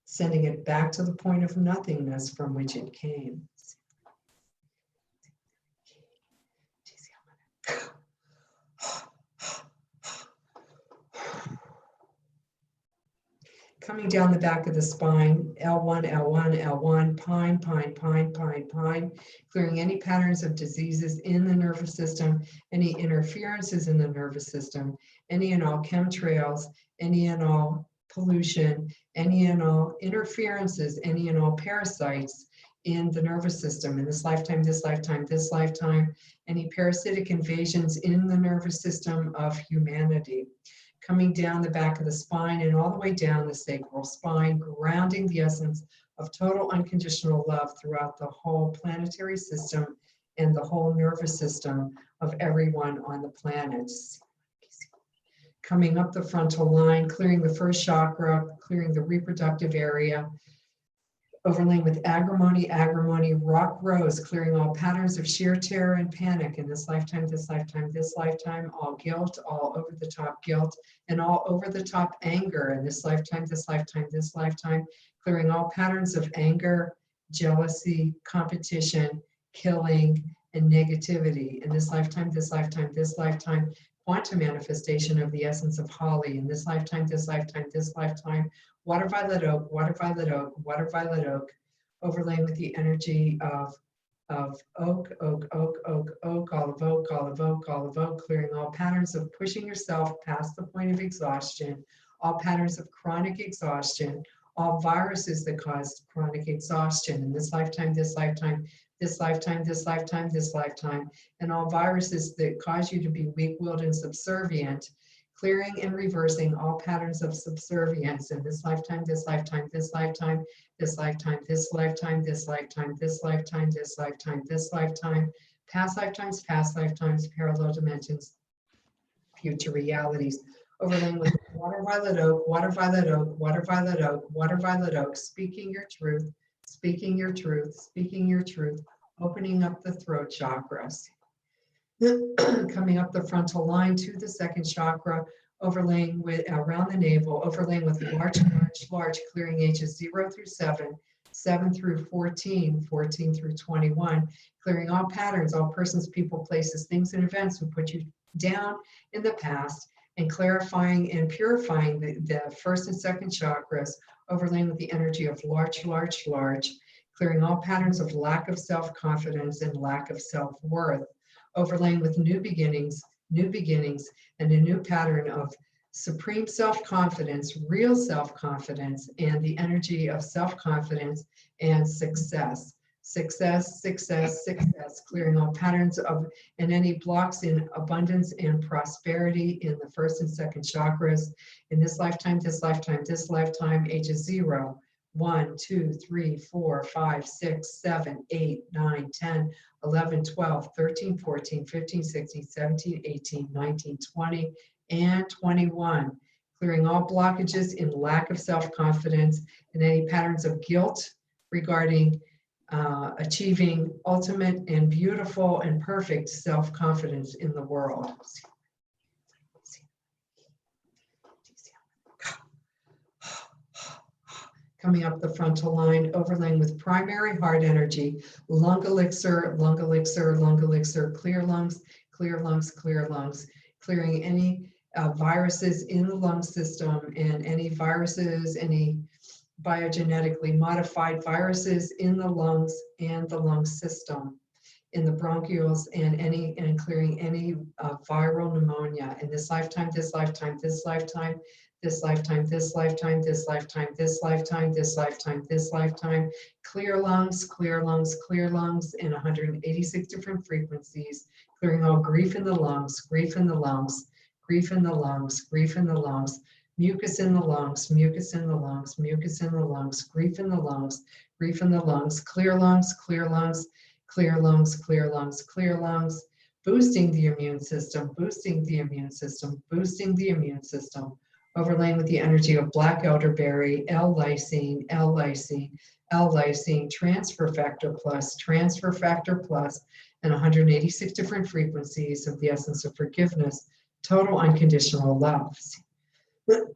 [SPEAKER 2] sending it back to the point of nothingness from which it came. Coming down the back of the spine, L1, L1, L1, pine, pine, pine, pine, pine, clearing any patterns of diseases in the nervous system, any interferences in the nervous system, any and all chemtrails, any and all pollution, any and all interferences, any and all parasites in the nervous system in this lifetime, this lifetime, this lifetime, any parasitic invasions in the nervous system of humanity. Coming down the back of the spine and all the way down the sacral spine, grounding the essence of total unconditional love throughout the whole planetary system and the whole nervous system of everyone on the planet. Coming up the frontal line, clearing the first chakra, clearing the reproductive area, overlaying with agrimony, agrimony, rock rose, clearing all patterns of sheer terror and panic in this lifetime, this lifetime, this lifetime, all guilt, all over the top guilt, and all over the top anger in this lifetime, this lifetime, this lifetime, clearing all patterns of anger, jealousy, competition, killing, and negativity in this lifetime, this lifetime, this lifetime, quantum manifestation of the essence of holly in this lifetime, this lifetime, this lifetime, water violet oak, water violet oak, water violet oak, overlaying with the energy of oak, oak, oak, oak, oak, olive oak, olive oak, olive oak, clearing all patterns of pushing yourself past the point of exhaustion, all patterns of chronic exhaustion, all viruses that cause chronic exhaustion in this lifetime, this lifetime, this lifetime, this lifetime, this lifetime, and all viruses that cause you to be weak-willed and subservient, clearing and reversing all patterns of subservience in this lifetime, this lifetime, this lifetime, this lifetime, this lifetime, this lifetime, this lifetime, this lifetime, this lifetime, past lifetimes, parallel dimensions, future realities, overlaying with water violet oak, water violet oak, water violet oak, water violet oak, speaking your truth, speaking your truth, speaking your truth, opening up the throat chakras. Coming up the frontal line to the second chakra, overlaying with around the navel, overlaying with large, large, large, clearing ages 0 through 7, 7 through 14, 14 through 21, clearing all patterns, all persons, people, places, things, and events who put you down in the past, and clarifying and purifying the first and second chakras, overlaying with the energy of large, large, large, clearing all patterns of lack of self-confidence and lack of self-worth, overlaying with new beginnings, and a new pattern of supreme self-confidence, real self-confidence, and the energy of self-confidence and success. Success, success, success, clearing all patterns of and any blocks in abundance and prosperity in the first and second chakras in this lifetime, this lifetime, this lifetime, ages 0, 1, 2, 3, 4, 5, 6, 7, 8, 9, 10, 11, 12, 13, 14, 15, 16, 17, 18, 19, 20, and 21. Clearing all blockages in lack of self-confidence and any patterns of guilt regarding achieving ultimate and beautiful and perfect self-confidence in the world. Coming up the frontal line, overlaying with primary heart energy, lung elixir, lung elixir, lung elixir, clear lungs, clear lungs, clear lungs, clearing any viruses in the lung system and any viruses, any biogenetically modified viruses in the lungs and the lung system, in the bronchioles, and clearing any viral pneumonia in this lifetime, this lifetime, this lifetime, this lifetime, this lifetime, this lifetime, this lifetime, this lifetime, this lifetime, clear lungs, clear lungs, clear lungs in 186 different frequencies, clearing all grief in the lungs, grief in the lungs, grief in the lungs, grief in the lungs, mucus in the lungs, mucus in the lungs, mucus in the lungs, grief in the lungs, grief in the lungs, clear lungs, clear lungs, clear lungs, clear lungs, clear lungs, boosting the immune system, boosting the immune system, boosting the immune system, overlaying with the energy of black elderberry, L-lysine, L-lysine, L-lysine, transfer factor plus, and 186 different frequencies of the essence of forgiveness, total unconditional love.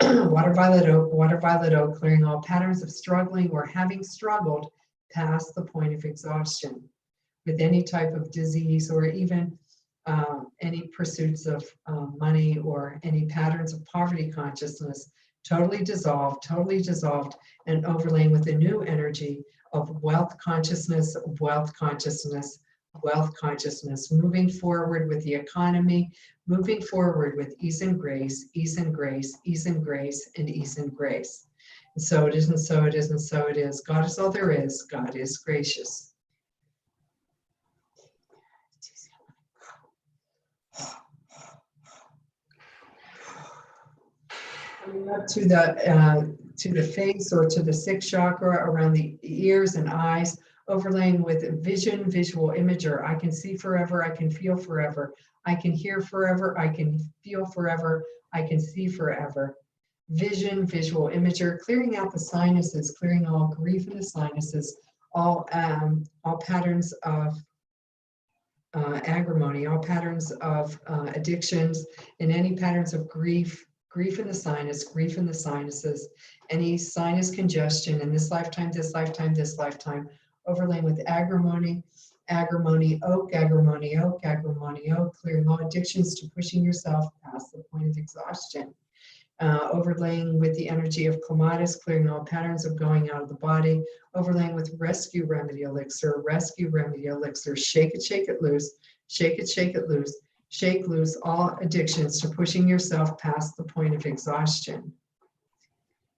[SPEAKER 2] Water violet oak, clearing all patterns of struggling or having struggled past the point of exhaustion with any type of disease or even any pursuits of money or any patterns of poverty consciousness, totally dissolved, and overlaying with the new energy of wealth consciousness, moving forward with the economy, moving forward with ease and grace, ease and grace, ease and grace, and ease and grace. And so it is, and so it is, and so it is. God is all there is. God is gracious. Coming up to the face or to the sixth chakra around the ears and eyes, overlaying with vision, visual imager. I can see forever, I can feel forever, I can hear forever, I can feel forever, I can see forever. Vision, visual imager, clearing out the sinuses, clearing all grief in the sinuses, all patterns of agrimony, all patterns of addictions, and any patterns of grief in the sinus, grief in the sinuses, any sinus congestion in this lifetime, overlaying with agrimony, oak, clearing all addictions to pushing yourself past the point of exhaustion. Overlaying with the energy of clematis, clearing all patterns of going out of the body, overlaying with rescue remedy elixir, shake it loose, shake loose all addictions to pushing yourself past the point of exhaustion.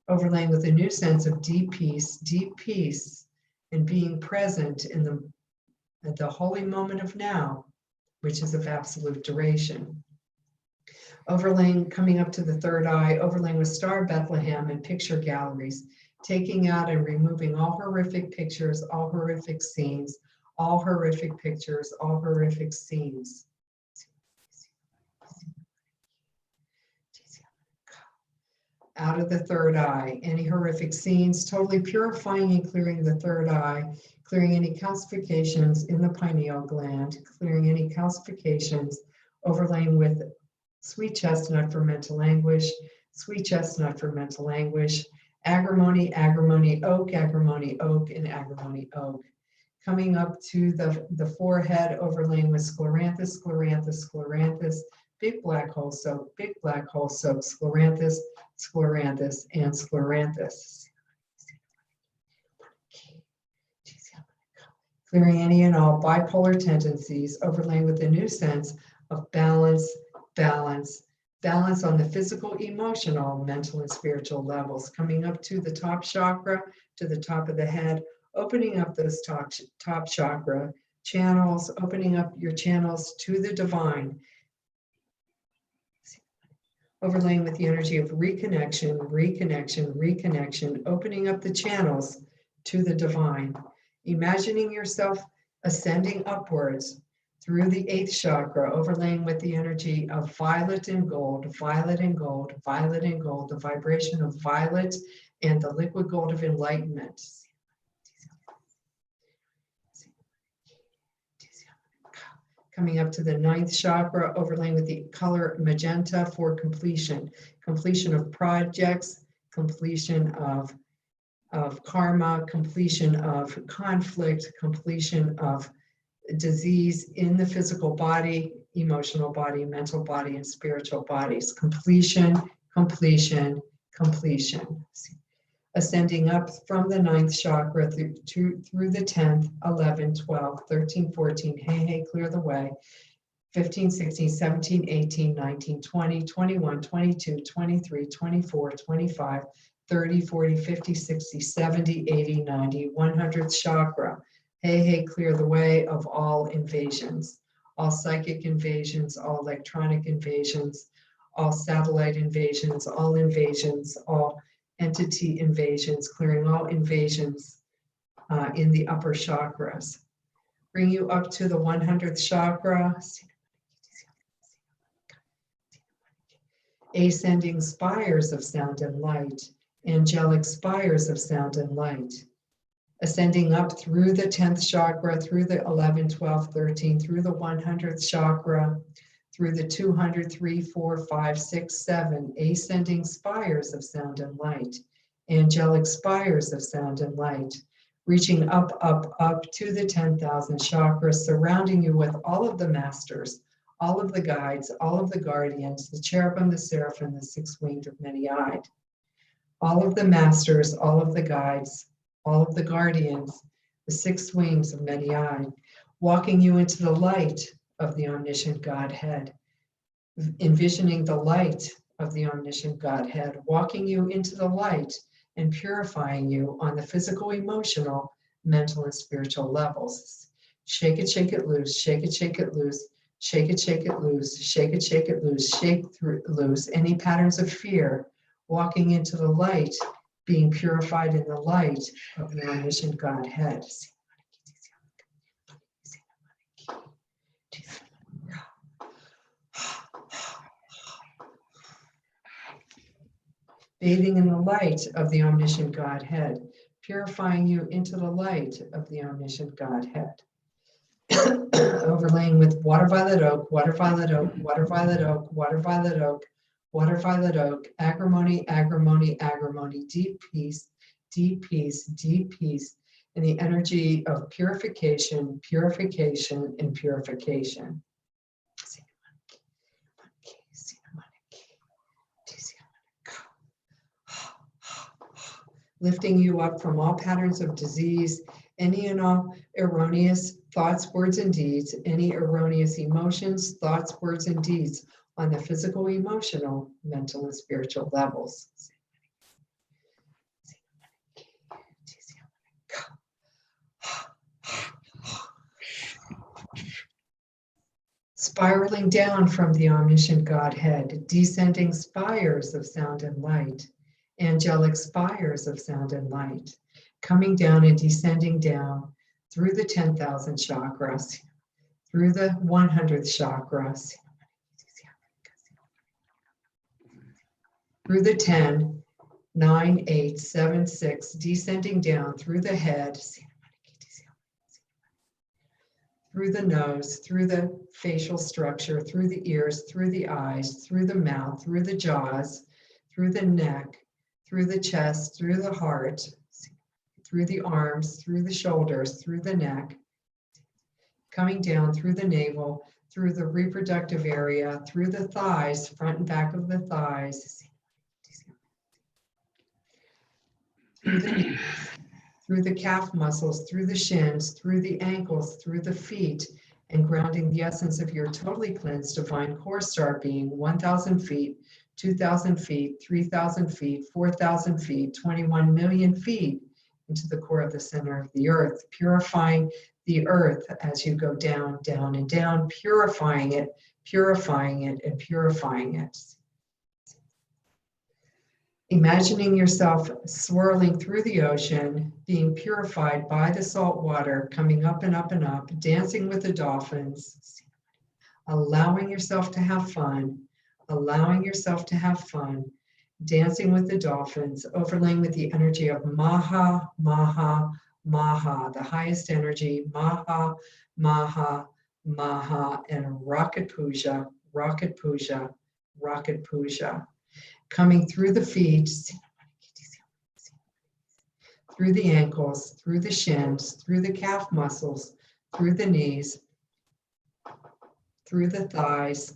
[SPEAKER 2] Overlaying with a new sense of deep peace, and being present in the holy moment of now, which is of absolute duration. Overlaying, coming up to the third eye, overlaying with Star Bethlehem and picture galleries, taking out and removing all horrific pictures, all horrific scenes, all horrific pictures, all horrific scenes. Out of the third eye, any horrific scenes, totally purifying and clearing the third eye, clearing any calcifications in the pineal gland, clearing any calcifications, overlaying with sweet chestnut for mental anguish, agrimony, oak, and agrimony oak. Coming up to the forehead, overlaying with scleranthus, big black hole soap, scleranthus, and scleranthus. Clearing any and all bipolar tendencies, overlaying with a new sense of balance on the physical, emotional, mental, and spiritual levels. Coming up to the top chakra, to the top of the head, opening up those top chakra channels, opening up your channels to the divine. Overlaying with the energy of reconnection, opening up the channels to the divine. Imagining yourself ascending upwards through the 8th chakra, overlaying with the energy of violet and gold, the vibration of violet and the liquid gold of enlightenment. Coming up to the 9th chakra, overlaying with the color magenta for completion of projects, completion of karma, completion of conflict, completion of disease in the physical body, emotional body, mental body, and spiritual bodies. Completion. Ascending up from the 9th chakra through the 10th, 11, 12, 13, 14, hey, clear the way, 15, 16, 17, 18, 19, 20, 21, 22, 23, 24, 25, 30, 40, 50, 60, 70, 80, 90, 100th chakra. Hey, clear the way of all invasions, all psychic invasions, all electronic invasions, all satellite invasions, all entity invasions, clearing all invasions in the upper chakras. Bring you up to the 100th chakra. ascending spires of sound and light, angelic spires of sound and light, ascending up through the 10th chakra, through the 11, 12, 13, through the 100th chakra, through the 200, 3, 4, 5, 6, 7, ascending spires of sound and light, angelic spires of sound and light, reaching up, up, up to the 10,000 chakras, surrounding you with all of the masters, all of the guides, all of the guardians, the cherubim, the seraphim, the six-winged of many-eyed, all of the masters, all of the guides, all of the guardians, the six wings of many-eyed, walking you into the light of the omniscient Godhead, envisioning the light of the omniscient Godhead, walking you into the light and purifying you on the physical, emotional, mental, and spiritual levels. Shake it loose, shake it loose, shake it loose, shake it loose, loose any patterns of fear, walking into the light, being purified in the light of the omniscient Godhead. Bathing in the light of the omniscient Godhead, purifying you into the light of the omniscient Godhead. Overlaying with water violet oak, water violet oak, water violet oak, water violet oak, water violet oak, agrimony, agrimony, agrimony, deep peace, deep peace, deep peace, in the energy of purification, purification, and purification. Lifting you up from all patterns of disease, any and all erroneous thoughts, words, and deeds, any erroneous emotions, thoughts, words, and deeds on the physical, emotional, mental, and spiritual levels. Spiraling down from the omniscient Godhead, descending spires of sound and light, angelic spires of sound and light, coming down and descending down through the 10,000 chakras, through the 100th chakras, through the 10, 9, 8, 7, 6, descending down through the head, through the nose, through the facial structure, through the ears, through the eyes, through the mouth, through the jaws, through the neck, through the chest, through the heart, through the arms, through the shoulders, through the neck, coming down through the navel, through the reproductive area, through the thighs, front and back of the thighs, through the knees, through the calf muscles, through the shins, through the ankles, through the feet, and grounding the essence of your totally cleansed divine core star being 1,000 feet, 2,000 feet, 3,000 feet, 4,000 feet, 21 million feet into the core of the center of the earth, purifying the earth as you go down, down, and down, purifying it, and purifying it. Imagining yourself swirling through the ocean, being purified by the salt water, coming up and up and up, dancing with the dolphins, allowing yourself to have fun, dancing with the dolphins, overlaying with the energy of Maha, Maha, Maha, the highest energy, Maha, Maha, Maha, and Rocket Puja, Rocket Puja, Rocket Puja. Coming through the feet, through the ankles, through the shins, through the calf muscles, through the knees, through the thighs,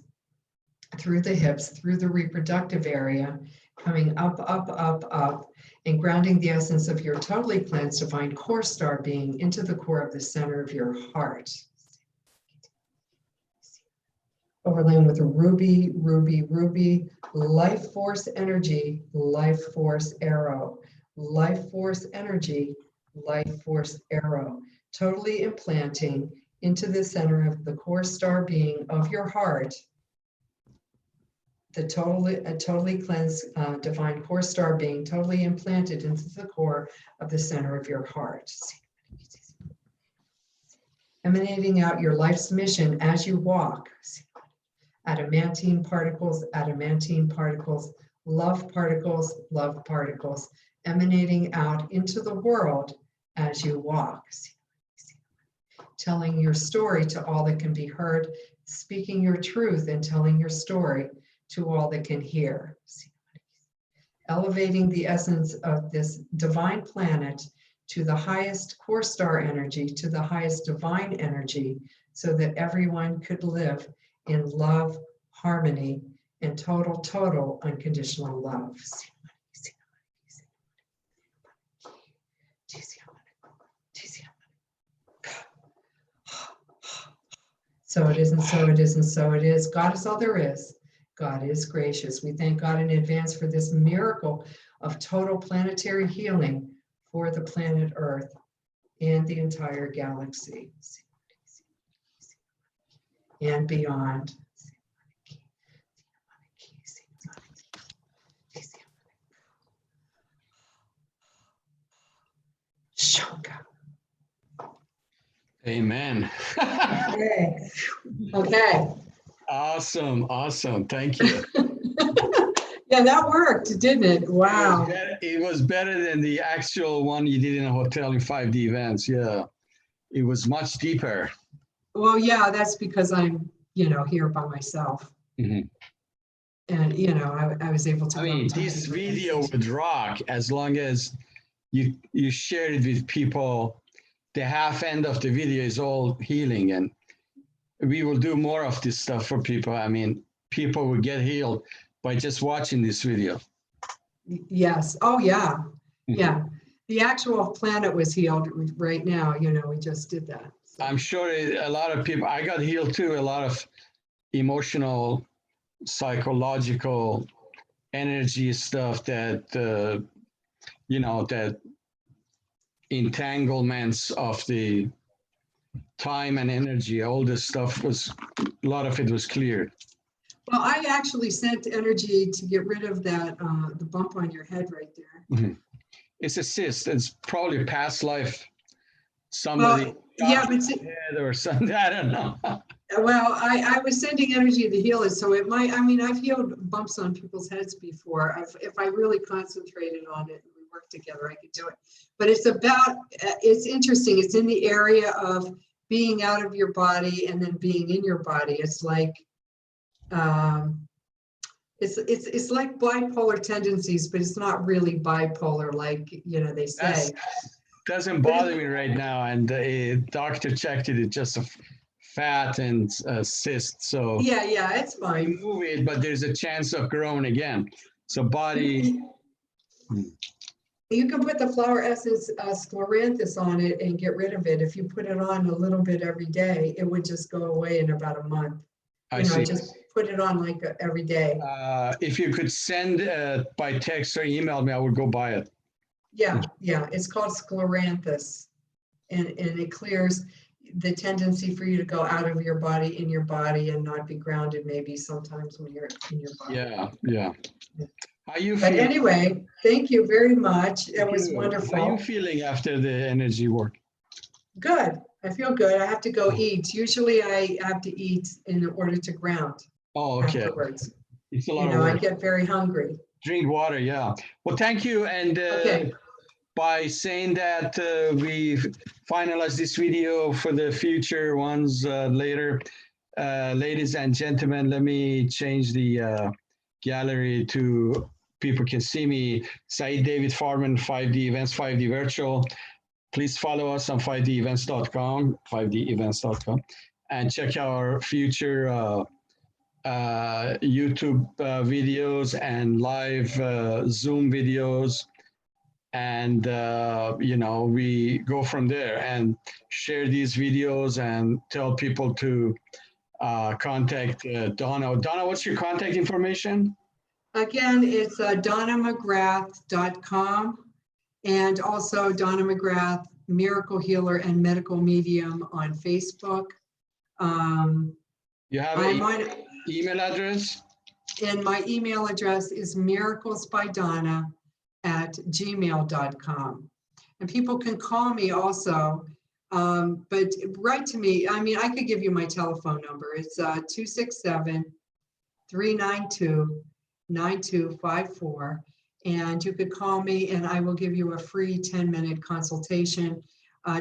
[SPEAKER 2] through the hips, through the reproductive area, coming up, up, up, up, and grounding the essence of your totally cleansed divine core star being into the core of the center of your heart. Overlaying with a ruby, ruby, ruby, life force energy, life force arrow, life force energy, life force arrow, totally implanting into the center of the core star being of your heart, the totally cleansed divine core star being totally implanted into the core of the center of your heart. Emanating out your life's mission as you walk. Adamantine particles, love particles, emanating out into the world as you walk. Telling your story to all that can be heard, speaking your truth and telling your story to all that can hear. Elevating the essence of this divine planet to the highest core star energy, to the highest divine energy, so that everyone could live in love, harmony, and total unconditional love. So it is, and so it is, and so it is. God is all there is. God is gracious. We thank God in advance for this miracle of total planetary healing for the planet Earth and the entire galaxy and beyond.
[SPEAKER 1] Amen.
[SPEAKER 2] Okay. Okay.
[SPEAKER 1] Awesome. Thank you.
[SPEAKER 2] Yeah, that worked, didn't it? Wow.
[SPEAKER 1] It was better than the actual one you did in a hotel in 5D events. Yeah. It was much deeper.
[SPEAKER 2] Well, yeah, that's because I'm, here by myself.
[SPEAKER 1] Mm-hmm.
[SPEAKER 2] And, I was able to.
[SPEAKER 1] I mean, this video would rock as long as you share it with people. The half end of the video is all healing, and we will do more of this stuff for people. I mean, people will get healed by just watching this video.
[SPEAKER 2] Yes. Oh, yeah. Yeah. The actual planet was healed right now. We just did that. So.
[SPEAKER 1] I'm sure a lot of people, I got healed too, a lot of emotional, psychological energy stuff that, that entanglements of the time and energy, all this stuff a lot of it was cleared.
[SPEAKER 2] Well, I actually sent energy to get rid of that, the bump on your head right there.
[SPEAKER 1] Mm-hmm. It's a cyst. It's probably past life. Somebody head or something. I don't know.
[SPEAKER 2] Well, I was sending energy to heal it, so it might. I mean, I've healed bumps on people's heads before. If I really concentrated on it and we worked together, I could do it. But it's interesting. It's in the area of being out of your body and then being in your body. It's like, it's like bipolar tendencies, but it's not really bipolar, like they say.
[SPEAKER 1] Doesn't bother me right now, and a doctor checked it. It's just a fat and a cyst. So
[SPEAKER 2] yeah, it's fine.
[SPEAKER 1] You move it, but there's a chance of growing again. So body.
[SPEAKER 2] You can put the flower essence scleranthus on it and get rid of it. If you put it on a little bit every day, it would just go away in about a month.
[SPEAKER 1] I see.
[SPEAKER 2] Just put it on like every day.
[SPEAKER 1] If you could send by text or email me, I would go buy it.
[SPEAKER 2] Yeah. It's called scleranthus, and it clears the tendency for you to go out of your body, in your body, and not be grounded maybe sometimes when you're in your body.
[SPEAKER 1] Yeah. How you
[SPEAKER 2] But
[SPEAKER 1] feel?
[SPEAKER 2] anyway, thank you very much. It was wonderful.
[SPEAKER 1] How are you feeling after the energy work?
[SPEAKER 2] Good. I feel good. I have to go eat. Usually I have to eat in order to ground.
[SPEAKER 1] Oh, okay.
[SPEAKER 2] Afterwards.
[SPEAKER 1] It's a lot of work.
[SPEAKER 2] I get very hungry.
[SPEAKER 1] Drink water, yeah. Well, thank you. And by saying that, we finalize this video for the future ones later. Ladies and gentlemen, let me change the gallery to people can see me. Saeed David Farman, 5D Events, 5D Virtual. Please follow us on 5devents.com, 5devents.com, and check our future YouTube videos and live Zoom videos. And, we go from there and share these videos and tell people to contact Donna. Donna, what's your contact information?
[SPEAKER 2] Again, it's DonnaMcGrath.com, and also Donna McGrath, Miracle Healer and Medical Medium on Facebook.
[SPEAKER 1] You have an email address?
[SPEAKER 2] And my email address is miraclesbydonna@gmail.com. And people can call me also, but write to me. I mean, I could give you my telephone number. It's 392-9254. And you could call me and I will give you a free 10-minute consultation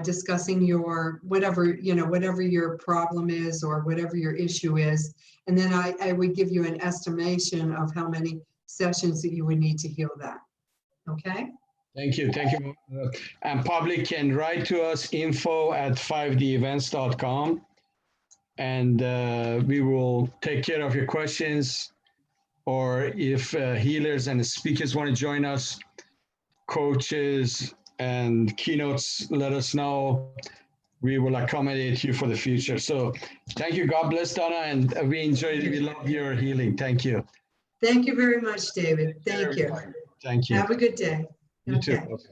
[SPEAKER 2] discussing your whatever your problem is or whatever your issue is. And then I would give you an estimation of how many sessions that you would need to heal that. Okay?
[SPEAKER 1] Thank you. Thank you. And public can write to us info@5devents.com, and we will take care of your questions. Or if healers and speakers want to join us, coaches and keynotes, let us know. We will accommodate you for the future. So thank you. God bless, Donna. And we love your healing. Thank you.
[SPEAKER 2] Thank you very much, David. Thank you.
[SPEAKER 1] Thank you.
[SPEAKER 2] Have a good day.
[SPEAKER 1] You too.
[SPEAKER 2] Okay.
[SPEAKER 1] Okay.